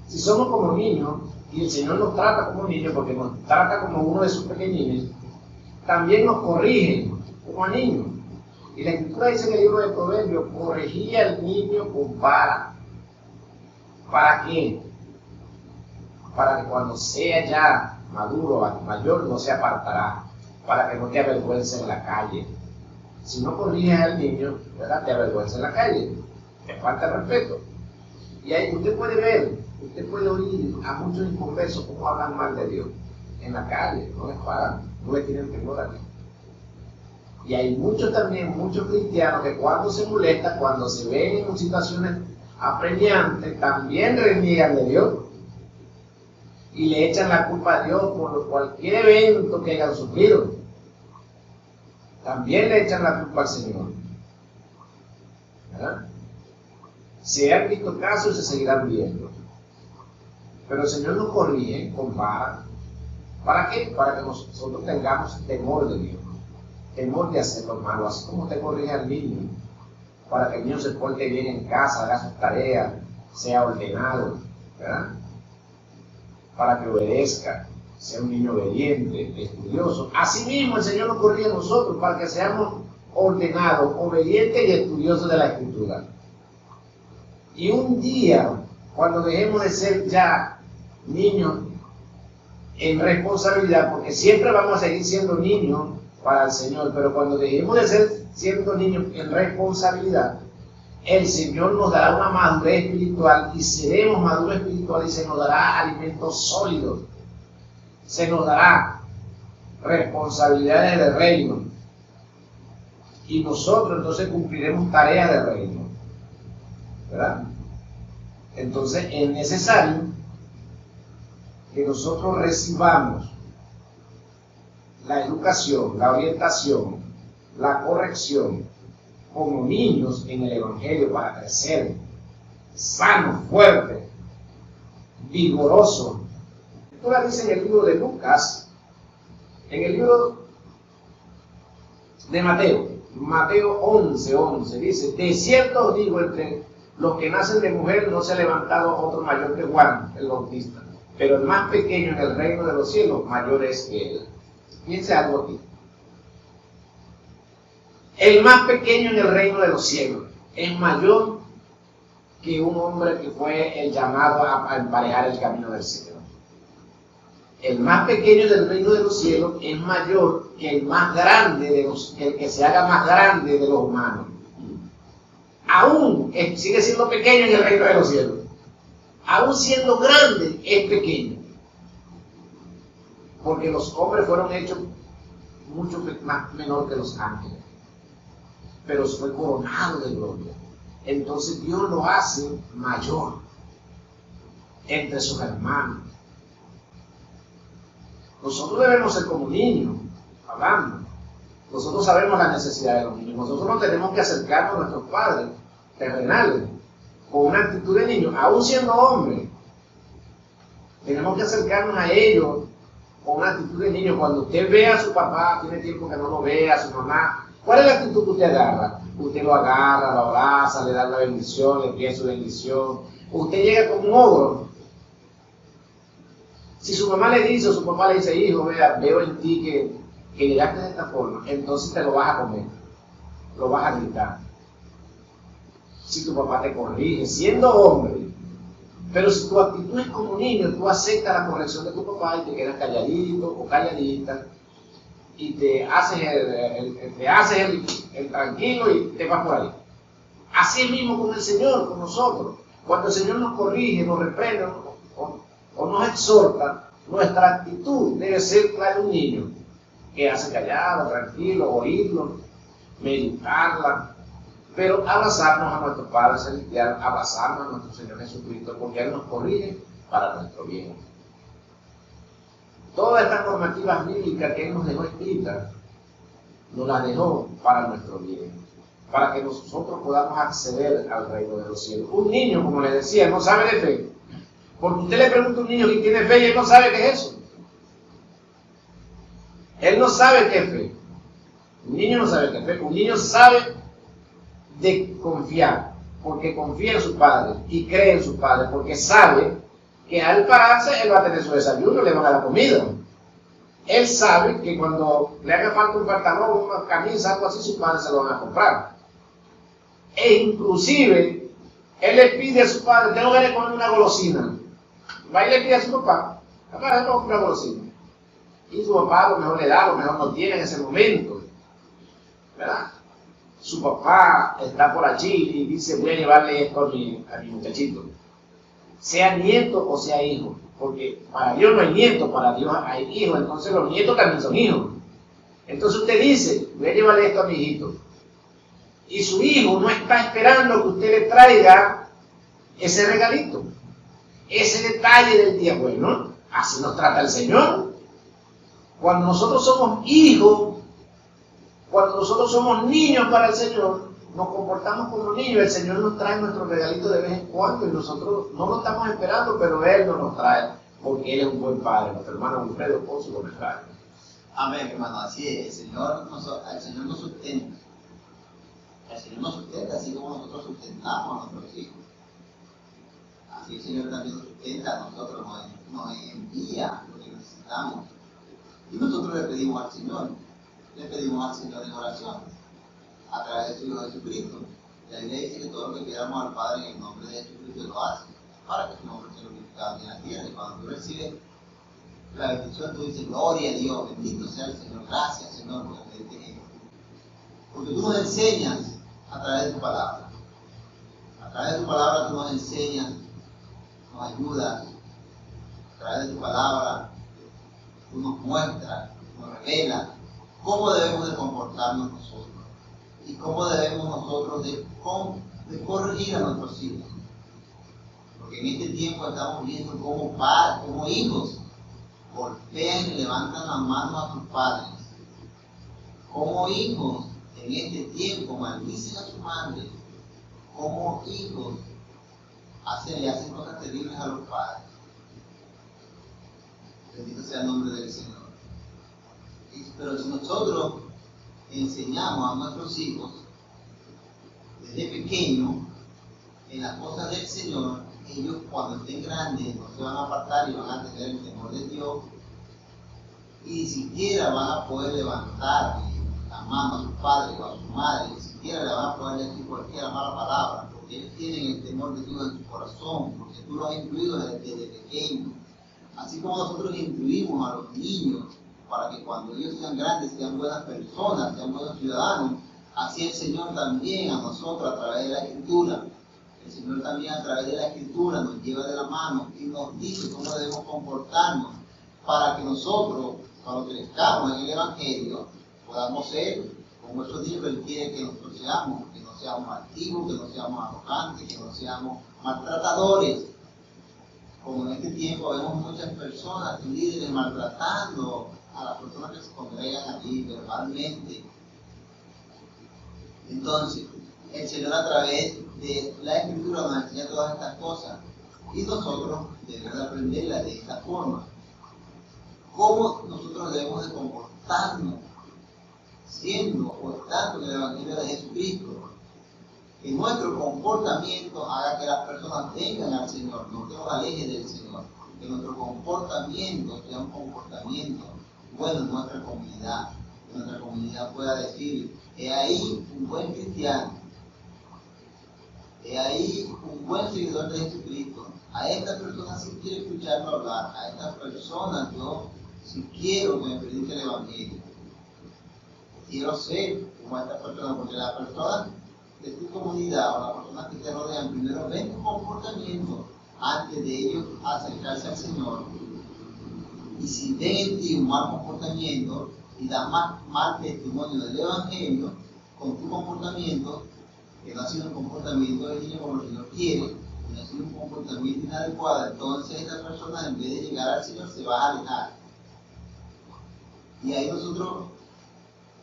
Si somos como niños, y el Señor nos trata como niños, porque nos trata como uno de sus pequeñines, también nos corrige como a niños. Y la Escritura dice en el libro de Proverbios, corregía al niño con vara. ¿Para qué? Para que cuando sea ya maduro, mayor, no se apartará, para que no te avergüence en la calle. Si no corriges al niño, ¿verdad? Te avergüenza en la calle, te falta respeto. Y ahí usted puede ver, usted puede oír a muchos inconversos cómo hablan mal de Dios en la calle, no les paran, no les tienen temor a Dios. Y hay muchos también, muchos cristianos que cuando se molestan, cuando se ven en situaciones apremiantes, también reniegan de Dios y le echan la culpa a Dios por cualquier evento que hayan sufrido. También le echan la culpa al Señor, ¿verdad? Se han visto casos y se seguirán viendo. Pero el Señor nos corrige con vara. ¿Para qué? Para que nosotros tengamos temor de Dios, temor de hacer lo malo, así como te corrige al niño, para que el niño se porte bien en casa, haga sus tareas, sea ordenado, ¿verdad? Para que obedezca, sea un niño obediente, estudioso. Asimismo, el Señor nos corrige a nosotros para que seamos ordenados, obedientes y estudiosos de la Escritura. Y un día, cuando dejemos de ser ya niños en responsabilidad, porque siempre vamos a seguir siendo niños para el Señor, pero cuando dejemos de ser siendo niños en responsabilidad, el Señor nos dará una madurez espiritual y seremos maduros espirituales y se nos dará alimentos sólidos, se nos dará responsabilidades del reino y nosotros entonces cumpliremos tareas del reino, ¿verdad? Entonces es necesario que nosotros recibamos la educación, la orientación, la corrección como niños en el Evangelio para crecer sanos, fuertes, vigorosos. Esto lo dice en el libro de Lucas, en el libro de Mateo 11:11, dice: de cierto os digo, entre los que nacen de mujer no se ha levantado otro mayor que Juan el Bautista, pero el más pequeño en el reino de los cielos mayor es que él. Piense algo aquí. El más pequeño en el reino de los cielos es mayor que un hombre que fue el llamado a emparejar el camino del cielo. El más pequeño del reino de los cielos es mayor que el más grande de los, que el que se haga más grande de los humanos. Aún sigue siendo pequeño en el reino de los cielos. Aún siendo grande es pequeño. Porque los hombres fueron hechos mucho más menor que los ángeles, pero fue coronado de gloria. Entonces Dios lo hace mayor entre sus hermanos. Nosotros debemos ser como niños, hablando. Nosotros sabemos la necesidad de los niños. Nosotros no tenemos que acercarnos a nuestros padres terrenales con una actitud de niño, aún siendo hombres. Tenemos que acercarnos a ellos con una actitud de niño. Cuando usted ve a su papá, tiene tiempo que no lo ve, a su mamá, ¿cuál es la actitud que usted agarra? Usted lo agarra, lo abraza, le da la bendición, le pide su bendición. Usted llega como un ogro. Si su mamá le dice o su papá le dice: hijo, vea, veo en ti que llegaste de esta forma, entonces te lo vas a comer, lo vas a gritar. Si tu papá te corrige, siendo hombre, pero si tu actitud es como niño, tú aceptas la corrección de tu papá y te quedas calladito o calladita y te haces el tranquilo y te vas por ahí. Así mismo con el Señor, con nosotros. Cuando el Señor nos corrige, nos reprende o nos exhorta, nuestra actitud debe ser la de un niño, que hace callado, tranquilo, oírlo. meditarla, pero abrazarnos a nuestro Padre Celestial, abrazarnos a nuestro Señor Jesucristo, porque Él nos corrige para nuestro bien. Todas estas normativas bíblicas que Él nos dejó escritas, nos las dejó para nuestro bien, para que nosotros podamos acceder al reino de los cielos. Un niño, como les decía, no sabe de fe. Porque usted le pregunta a un niño que tiene fe y él no sabe qué es eso. Él no sabe qué es fe. Un niño no sabe qué es fe. Un niño sabe de confiar, porque confía en su padre y cree en su padre, porque sabe que al pararse él va a tener su desayuno, le van a dar la comida. Él sabe que cuando le haga falta un pantalón, una camisa, algo así, sus padres se lo van a comprar. E inclusive, él le pide a su padre, tengo que comer una golosina. Va y le pide a su papá, papá, tengo que comer una golosina. Y su papá a lo mejor le da, a lo mejor no tiene en ese momento, ¿verdad? Su papá está por allí y dice, voy a llevarle esto a mi muchachito. Sea nieto o sea hijo. Porque para Dios no hay nietos, para Dios hay hijos, entonces los nietos también son hijos. Entonces usted dice, voy a llevarle esto a mi hijito. Y su hijo no está esperando que usted le traiga ese regalito, ese detalle del día. Bueno, así nos trata el Señor. Cuando nosotros somos hijos, cuando nosotros somos niños para el Señor, nos comportamos como niños. El Señor nos trae nuestro regalito de vez en cuando y nosotros no lo estamos esperando, pero Él nos lo trae porque Él es un buen Padre. Nuestro hermano Wilfredo con su comentario. Amén, hermano, así es. El Señor nos sustenta. El Señor nos sustenta así como nosotros sustentamos a nuestros hijos. Así el Señor también nos sustenta a nosotros, nos envía lo que necesitamos. Y nosotros le pedimos al Señor en oración, a través de su Hijo Jesucristo. La Biblia dice que todo lo que pidamos al Padre en el nombre de Jesucristo lo hace, para que su nombre sea glorificado en la tierra. Y cuando tú recibes la bendición, tú dices, gloria a Dios, bendito sea el Señor, gracias Señor, porque tú nos enseñas a través de tu palabra. A través de tu palabra tú nos enseñas, nos ayudas. A través de tu palabra tú nos muestras, nos revelas cómo debemos de comportarnos nosotros y cómo debemos nosotros de corregir a nuestros hijos. Porque en este tiempo estamos viendo cómo padres, como hijos, golpean y levantan las manos a sus padres. Como hijos en este tiempo maldicen a su madre. Como hijos le hacen cosas terribles a los padres. Bendito sea el nombre del Señor. Pero si nosotros enseñamos a nuestros hijos desde pequeños en las cosas del Señor, ellos cuando estén grandes no se van a apartar y van a tener el temor de Dios y ni siquiera van a poder levantar la mano a sus padres o a su madre, ni siquiera le van a poder decir cualquier mala palabra, porque ellos tienen el temor de Dios en su corazón, porque tú lo has incluido desde pequeños. Así como nosotros instruimos a los niños para que cuando ellos sean grandes sean buenas personas, sean buenos ciudadanos, así el Señor también a nosotros a través de la Escritura. El Señor también a través de la Escritura nos lleva de la mano y nos dice cómo debemos comportarnos para que nosotros, cuando crezcamos en el Evangelio, podamos ser como esos niños que Él quiere que nosotros seamos, que no seamos altivos, que no seamos arrogantes, que no seamos maltratadores. Como en este tiempo vemos muchas personas, líderes, maltratando a las personas que se congregan allí verbalmente. Entonces, el Señor a través de la Escritura nos enseña todas estas cosas y nosotros debemos aprenderlas de esta forma. ¿Cómo nosotros debemos de comportarnos siendo o estando en el Evangelio de Jesucristo? Que nuestro comportamiento haga que las personas vengan al Señor, no que nos alejen del Señor. Que nuestro comportamiento sea un comportamiento bueno en nuestra comunidad. Que nuestra comunidad pueda decir, he ahí un buen cristiano, he ahí un buen seguidor de Jesucristo. A esta persona sí quiero escucharlo hablar, a esta persona yo sí quiero que me predique el Evangelio. Quiero ser como esta persona, porque la persona de tu comunidad o las personas que te rodean primero ven tu comportamiento antes de ellos acercarse al Señor. Y si ven en ti un mal comportamiento y dan mal testimonio del Evangelio, con tu comportamiento, que no ha sido un comportamiento del niño como el Señor quiere, no ha sido un comportamiento inadecuado, entonces esta persona en vez de llegar al Señor se va a alejar. Y ahí nosotros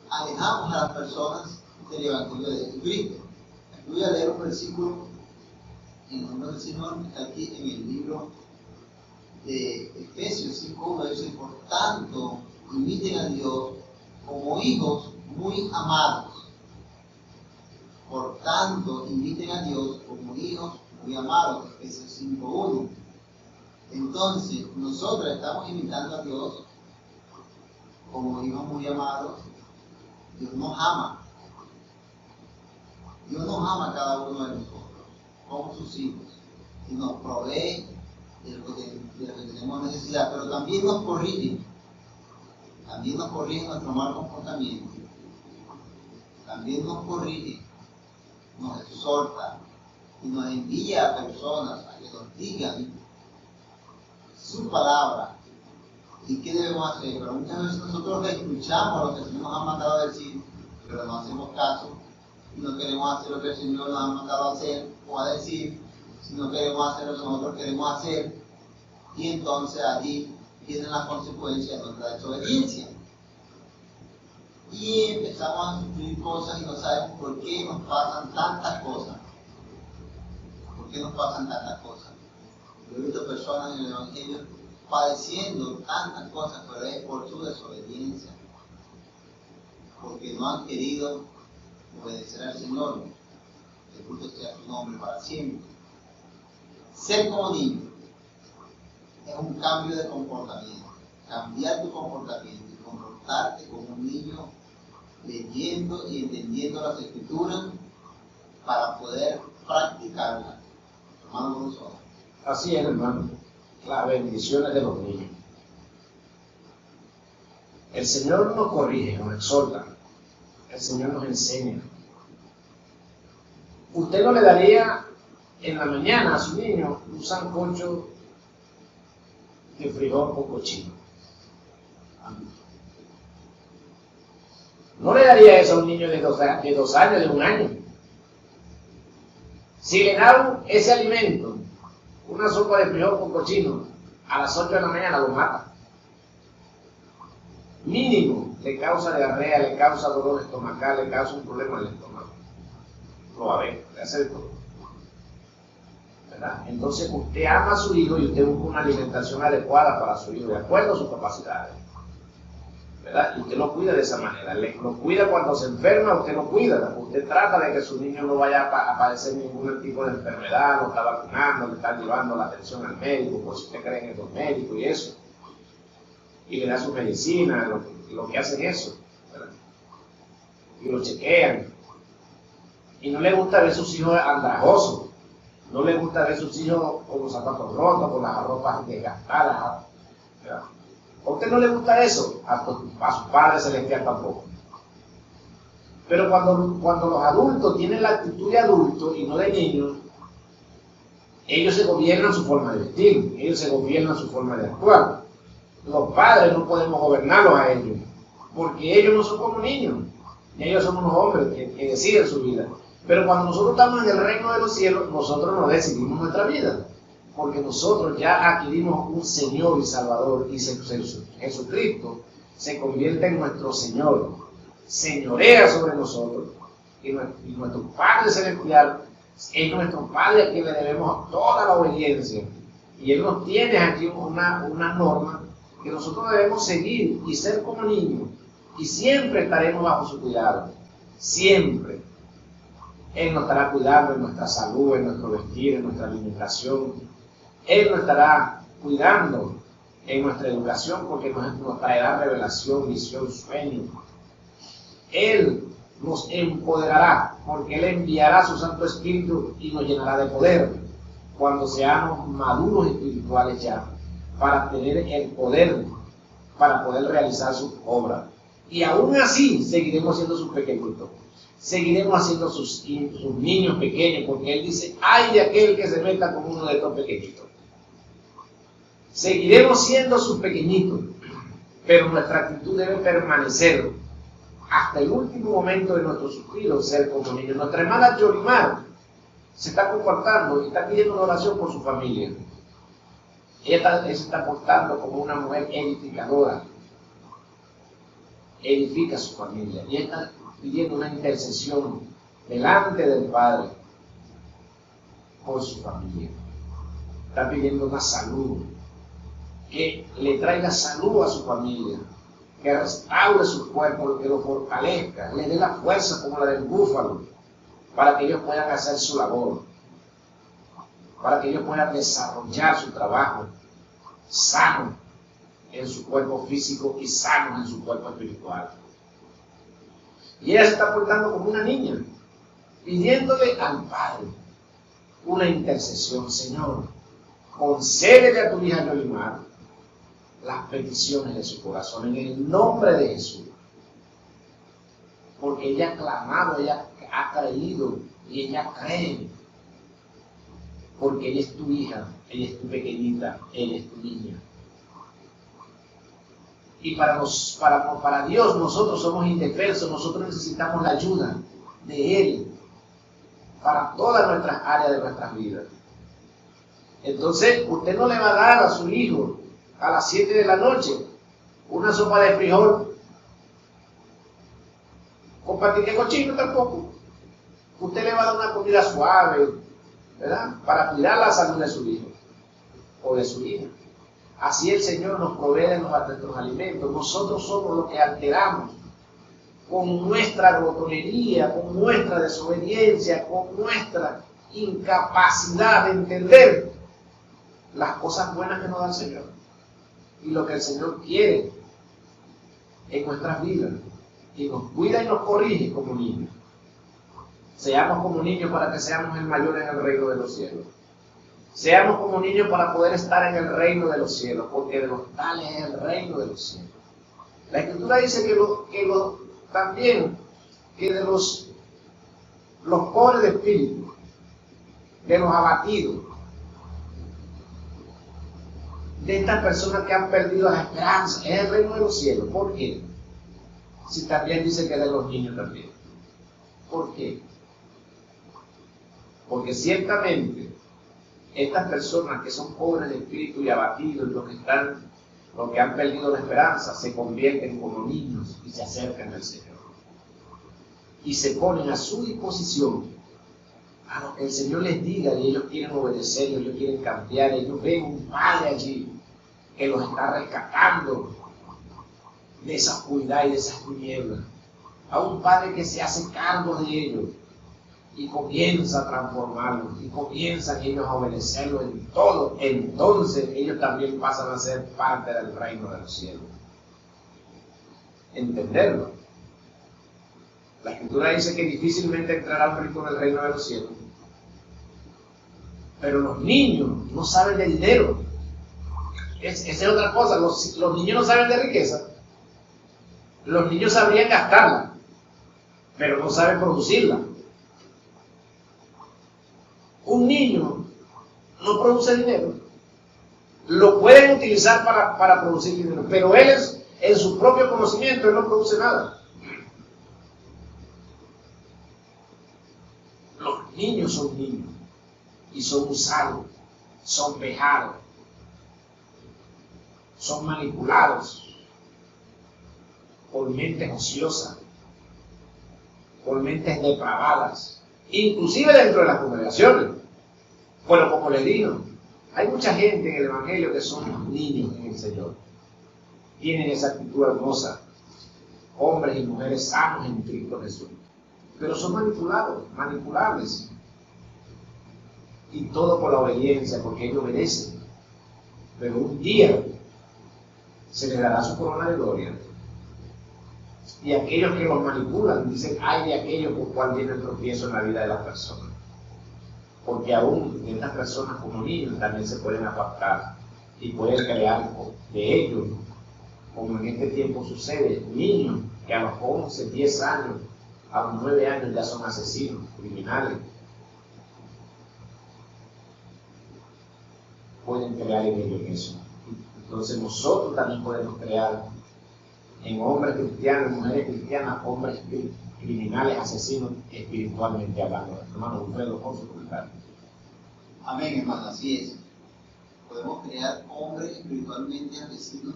alejamos a las personas del Evangelio de Jesucristo. Voy a leer un versículo en el nombre del Señor, que está aquí en el libro de Efesios 5:1, dice: por tanto, imiten a Dios como hijos muy amados. Por tanto, imiten a Dios como hijos muy amados. Efesios 5:1. Entonces, nosotros estamos imitando a Dios como hijos muy amados. Dios nos ama. Dios nos ama a cada uno de nosotros, como sus hijos, y nos provee de lo que tenemos necesidad, pero también nos corrige. También nos corrige nuestro mal comportamiento. También nos corrige, nos exhorta y nos envía a personas a que nos digan su palabra y qué debemos hacer. Pero muchas veces nosotros escuchamos lo que el Señor nos ha mandado a decir, pero no hacemos caso y no queremos hacer lo que el Señor nos ha mandado a hacer o a decir, si no queremos hacer lo que nosotros queremos hacer, y entonces allí vienen las consecuencias de nuestra desobediencia. Y empezamos a sufrir cosas y no sabemos por qué nos pasan tantas cosas. ¿Por qué nos pasan tantas cosas? Yo he visto personas en el Evangelio padeciendo tantas cosas, pero es por su desobediencia, porque no han querido obedecer al Señor. Que culto sea su nombre para siempre. Ser como niño es un cambio de comportamiento. Cambiar tu comportamiento y comportarte como un niño, leyendo y entendiendo las Escrituras para poder practicarlas. Hermano Gonzalo. Así es, hermano. Las bendiciones de los niños. El Señor nos corrige, nos exhorta. El Señor nos enseña. Usted no le daría en la mañana a su niño un sancocho de frijol con cochino. No le daría eso a un niño de 2 años, de 1 año. Si le dan ese alimento, una sopa de frijol con cochino, a las 8 de la mañana lo mata. Mínimo le causa diarrea, le causa dolor estomacal, le causa un problema en el estómago. Lo va a ver, le hace de todo. ¿Verdad? Entonces usted ama a su hijo y usted busca una alimentación adecuada para su hijo, de acuerdo a sus capacidades. ¿Verdad? Y usted lo cuida de esa manera. Lo cuida cuando se enferma, usted lo cuida. Usted trata de que su niño no vaya a padecer ningún tipo de enfermedad, lo está vacunando, le está llevando la atención al médico, por si usted cree en estos médicos y eso. Y le da su medicina, lo que hacen eso. ¿Verdad? Y lo chequean. Y no le gusta ver sus hijos andrajosos. No le gusta ver sus hijos con los zapatos rotos, con las ropas desgastadas. ¿Verdad? ¿A usted no le gusta eso? A su Padre Celestial tampoco. Pero cuando los adultos tienen la actitud de adultos y no de niños, ellos se gobiernan su forma de vestir, ellos se gobiernan su forma de actuar. Los padres no podemos gobernarlos a ellos, porque ellos no son como niños, y ellos son unos hombres que deciden su vida. Pero cuando nosotros estamos en el reino de los cielos, nosotros no decidimos nuestra vida, porque nosotros ya adquirimos un Señor y Salvador, y Jesucristo se convierte en nuestro Señor, señorea sobre nosotros, y nuestro Padre Celestial es nuestro Padre a quien le debemos toda la obediencia, y Él nos tiene aquí una norma que nosotros debemos seguir y ser como niños, y siempre estaremos bajo su cuidado, siempre. Él nos estará cuidando en nuestra salud, en nuestro vestir, en nuestra alimentación. Él nos estará cuidando en nuestra educación porque nos traerá revelación, visión, sueño. Él nos empoderará porque Él enviará su Santo Espíritu y nos llenará de poder cuando seamos maduros espirituales ya, para tener el poder, para poder realizar su obra. Y aún así seguiremos siendo sus pequeñitos. Seguiremos haciendo sus niños pequeños, porque Él dice, ay de aquel que se meta con uno de estos pequeñitos. Seguiremos siendo sus pequeñitos, pero nuestra actitud debe permanecer hasta hasta el último momento de nuestro suspiro, ser como niños. Nuestra hermana Yolimar se está comportando y está pidiendo una oración por su familia. Ella se está portando como una mujer edificadora. Edifica a su familia. Y está pidiendo una intercesión delante del Padre por su familia. Está pidiendo una salud, que le traiga salud a su familia, que restaure su cuerpo, que lo fortalezca, le dé la fuerza como la del búfalo, para que ellos puedan hacer su labor, para que ellos puedan desarrollar su trabajo sano en su cuerpo físico y sano en su cuerpo espiritual. Y ella se está portando como una niña, pidiéndole al Padre una intercesión. Señor, concédele a tu hija Yolimar las peticiones de su corazón en el nombre de Jesús, porque ella ha clamado, ella ha creído y ella cree, porque ella es tu hija, ella es tu pequeñita, ella es tu niña. Y para Dios nosotros somos indefensos, nosotros necesitamos la ayuda de Él para todas nuestras áreas de nuestras vidas. Entonces, usted no le va a dar a su hijo a las 7 de la noche una sopa de frijol con patique cochino tampoco. Usted le va a dar una comida suave, ¿verdad? Para cuidar la salud de su hijo o de su hija. Así el Señor nos provee de nuestros alimentos. Nosotros somos los que alteramos con nuestra glotonería, con nuestra desobediencia, con nuestra incapacidad de entender las cosas buenas que nos da el Señor y lo que el Señor quiere en nuestras vidas, y nos cuida y nos corrige como niños. Seamos como niños para que seamos el mayor en el reino de los cielos. Seamos como niños para poder estar en el reino de los cielos, porque de los tales es el reino de los cielos. La Escritura dice también que de los pobres de espíritu, de los abatidos, de estas personas que han perdido la esperanza, es el reino de los cielos. ¿Por qué? Si también dice que de los niños también. ¿Por qué? Porque ciertamente estas personas que son pobres de espíritu y abatidos, los que han perdido la esperanza, se convierten como niños y se acercan al Señor. Y se ponen a su disposición a lo que el Señor les diga, y ellos quieren obedecer, y ellos quieren cambiar. Ellos ven un Padre allí que los está rescatando de esa oscuridad y de esas tinieblas. A un Padre que se hace cargo de ellos y comienza a transformarlos, y comienzan ellos a obedecerlo en todo. Entonces ellos también pasan a ser parte del reino de los cielos. Entenderlo. La Escritura dice que difícilmente entrará un rico en el reino de los cielos. Pero los niños no saben de dinero. Esa es otra cosa. Los niños no saben de riqueza. Los niños sabrían gastarla, pero no saben producirla. Un niño no produce dinero. Lo pueden utilizar para producir dinero, pero él en su propio conocimiento, él no produce nada. Los niños son niños y son usados, son vejados, son manipulados por mentes ociosas, por mentes depravadas, inclusive dentro de las congregaciones. Bueno, como les digo, hay mucha gente en el Evangelio que son niños en el Señor. Tienen esa actitud hermosa, hombres y mujeres sanos en Cristo Jesús, pero son manipulables. Y todo por la obediencia, porque ellos obedecen. Pero un día se les dará su corona de gloria. Y aquellos que los manipulan dicen, ay de aquellos por cual viene el tropiezo en la vida de las personas. Porque aún estas personas como niños también se pueden apartar y pueden crear de ellos, como en este tiempo sucede, niños que a los 11, 10 años, a los 9 años ya son asesinos, criminales. Pueden crear en ellos eso. Entonces nosotros también podemos crear en hombres cristianos, en mujeres cristianas, hombres criminales, asesinos, espiritualmente hablando. Hermano Wilfredo, con su comentario. Amén, hermano, así es. Podemos crear hombres espiritualmente asesinos,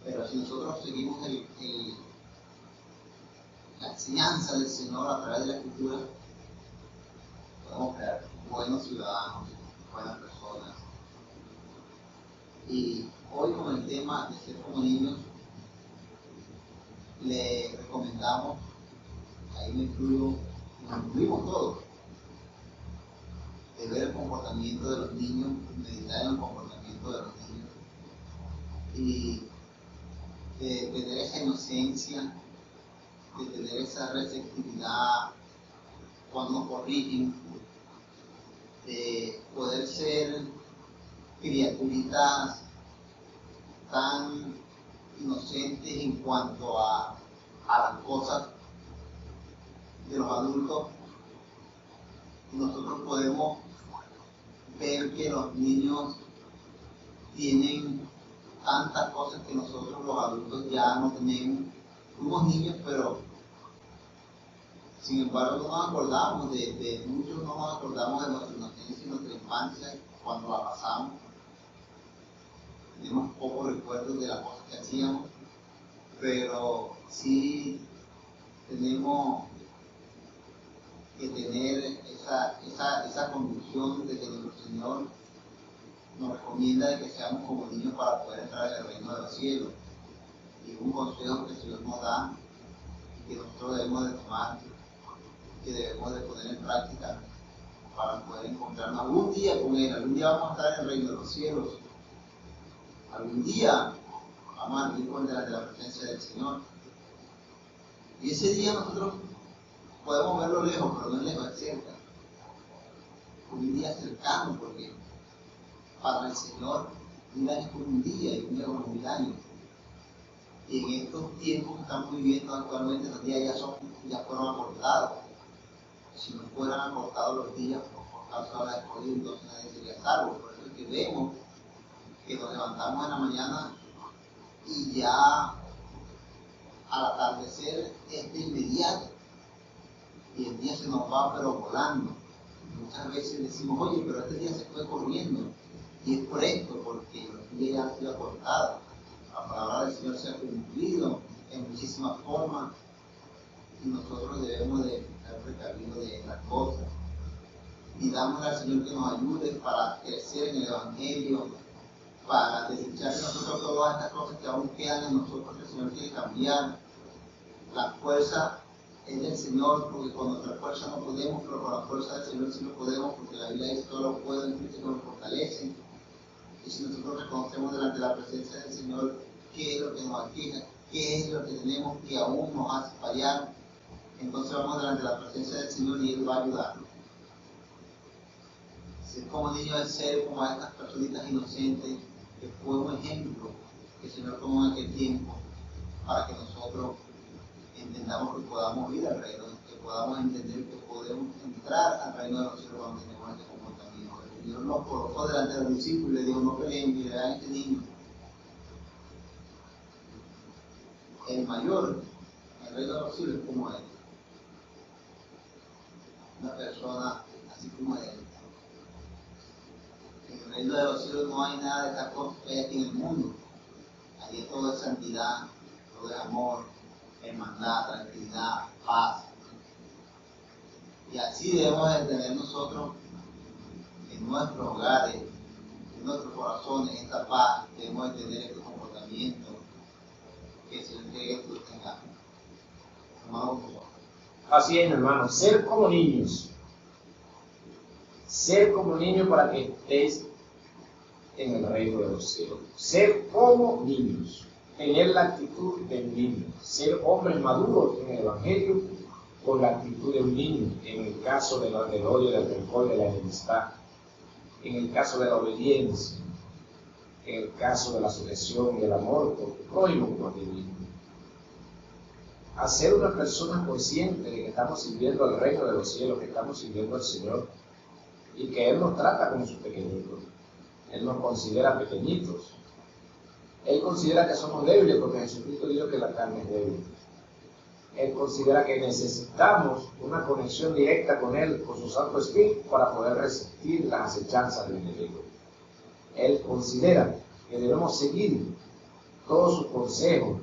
pero si nosotros seguimos la enseñanza del Señor a través de la Escritura, podemos crear buenos ciudadanos, buenas personas. Y hoy con el tema de ser como niños, le recomendamos, ahí nos incluimos todos, de ver el comportamiento de los niños, meditar en el comportamiento de los niños y de tener esa inocencia, de tener esa receptividad cuando nos corrigen, de poder ser criaturitas tan inocentes en cuanto a las cosas de los adultos. Y nosotros podemos ver que los niños tienen tantas cosas que nosotros los adultos ya no tenemos. Fuimos niños, pero sin embargo no nos acordamos de muchos, no nos acordamos de nuestra inocencia y nuestra infancia cuando la pasamos. Tenemos pocos recuerdos de las cosas que hacíamos, pero sí tenemos que tener esa convicción de que nuestro Señor nos recomienda de que seamos como niños para poder entrar en el reino de los cielos. Y un consejo que el Señor nos da, que nosotros debemos de tomar, que debemos de poner en práctica para poder encontrarnos algún día con Él. Algún día vamos a estar en el reino de los cielos. Algún día vamos a vivir delante de la presencia del Señor. Y ese día nosotros podemos verlo lejos, pero no es lejos, es cerca. Un día cercano, porque para el Señor un año es como un día y un día como 1000 años. Y en estos tiempos que estamos viviendo actualmente, los días ya fueron acortados. Si no fueran acortados los días por causa de la escuela, entonces nadie sería salvo. Por eso es que vemos que nos levantamos en la mañana y ya al atardecer es de inmediato y el día se nos va pero volando. Muchas veces decimos, oye, pero este día se fue corriendo, y es por esto, porque los días ya han sido acortados. La palabra del Señor se ha cumplido en muchísimas formas y nosotros debemos de estar precavidos de las cosas. Pidamos al Señor que nos ayude para crecer en el Evangelio, para desechar de nosotros todas estas cosas que aún quedan en nosotros, que el Señor quiere cambiar. La fuerza es del Señor, porque con nuestra fuerza no podemos, pero con la fuerza del Señor sí lo podemos, porque la Biblia dice todo lo puedo en Cristo que nos fortalece. Y si nosotros reconocemos delante de la presencia del Señor qué es lo que nos aqueja, qué es lo que tenemos que aún nos hace fallar, entonces vamos delante de la presencia del Señor y Él va a ayudarnos. Ser como niños es ser como estas personitas inocentes, que fue un ejemplo que el Señor tomó en aquel tiempo para que nosotros entendamos que podamos ir al reino, que podamos entender que podemos entrar al reino de los cielos cuando tenemos este comportamiento. El Señor nos colocó delante de los discípulos y le dijo, no peleen, y vean a este niño. El mayor en el reino de los cielos es como él. Una persona así como él. En el reino de los cielos no hay nada de estas cosas que hay aquí en el mundo. Allí todo es santidad, todo es amor, hermandad, tranquilidad, paz. Y así debemos de tener nosotros en nuestros hogares, en nuestros corazones, esta paz. Debemos de tener este comportamiento que el Señor quiere que nosotros tengamos. Amado por favor. Así es, hermano, ser como niños. Ser como niños para que estés en el reino de los cielos. Ser como niños. Tener la actitud de un niño. Ser hombres maduros en el Evangelio con la actitud de un niño. En el caso del odio, del rencor, de la enemistad. En el caso de la obediencia. En el caso de la sujeción y el amor por tu prójimo como a ti mismo. A ser una persona consciente de que estamos sirviendo al reino de los cielos, que estamos sirviendo al Señor y que Él nos trata como sus pequeñitos. Él nos considera pequeñitos. Él considera que somos débiles porque Jesucristo dijo que la carne es débil. Él considera que necesitamos una conexión directa con Él, con su Santo Espíritu, para poder resistir las acechanzas del enemigo. Él considera que debemos seguir todos sus consejos,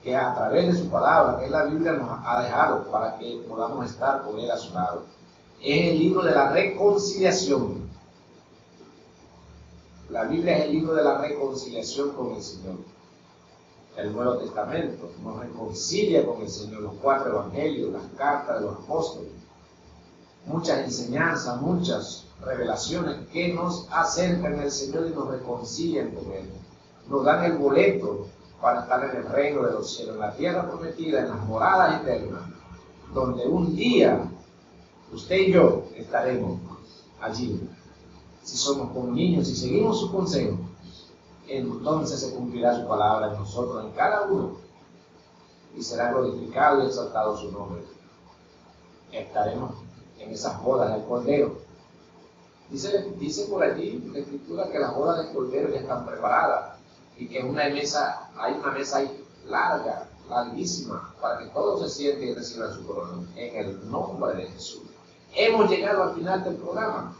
que a través de su palabra, que la Biblia nos ha dejado para que podamos estar con Él a su lado. Es el libro de la reconciliación. La Biblia es el libro de la reconciliación con el Señor. El Nuevo Testamento nos reconcilia con el Señor, los 4 evangelios, las cartas de los apóstoles, muchas enseñanzas, muchas revelaciones que nos acercan al Señor y nos reconcilian con Él. Nos dan el boleto para estar en el reino de los cielos, en la tierra prometida, en las moradas eternas, donde un día usted y yo estaremos allí. Si somos como niños, si seguimos su consejo, entonces se cumplirá su palabra en nosotros, en cada uno, y será glorificado y exaltado su nombre. Estaremos en esas bodas del Cordero. Dice por allí la Escritura que las bodas del Cordero ya están preparadas y que hay una mesa ahí larga, larguísima, para que todos se sienten y reciban su corona. En el nombre de Jesús. Hemos llegado al final del programa.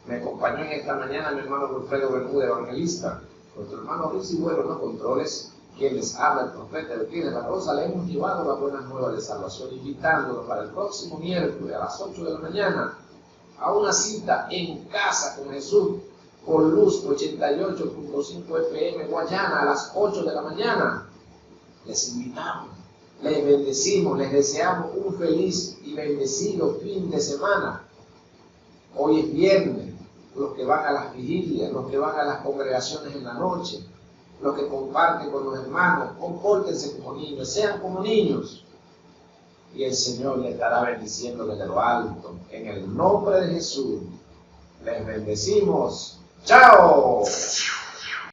Me acompañó en esta mañana mi hermano Wilfredo Bermúdez, evangelista. Nuestro hermano Rizzi Bueno, los controles, quien les habla, el profeta Euclides de la Rosa. Le hemos llevado las buenas nuevas de salvación, invitándolo para el próximo miércoles a las 8 de la mañana a una cita en casa con Jesús, por Luz 88.5 FM Guayana, a las 8 de la mañana. Les invitamos, les bendecimos, les deseamos un feliz y bendecido fin de semana. Hoy es viernes. Los que van a las vigilias, los que van a las congregaciones en la noche, los que comparten con los hermanos, compórtense como niños, sean como niños. Y el Señor les estará bendiciendo desde lo alto. En el nombre de Jesús, les bendecimos. ¡Chao!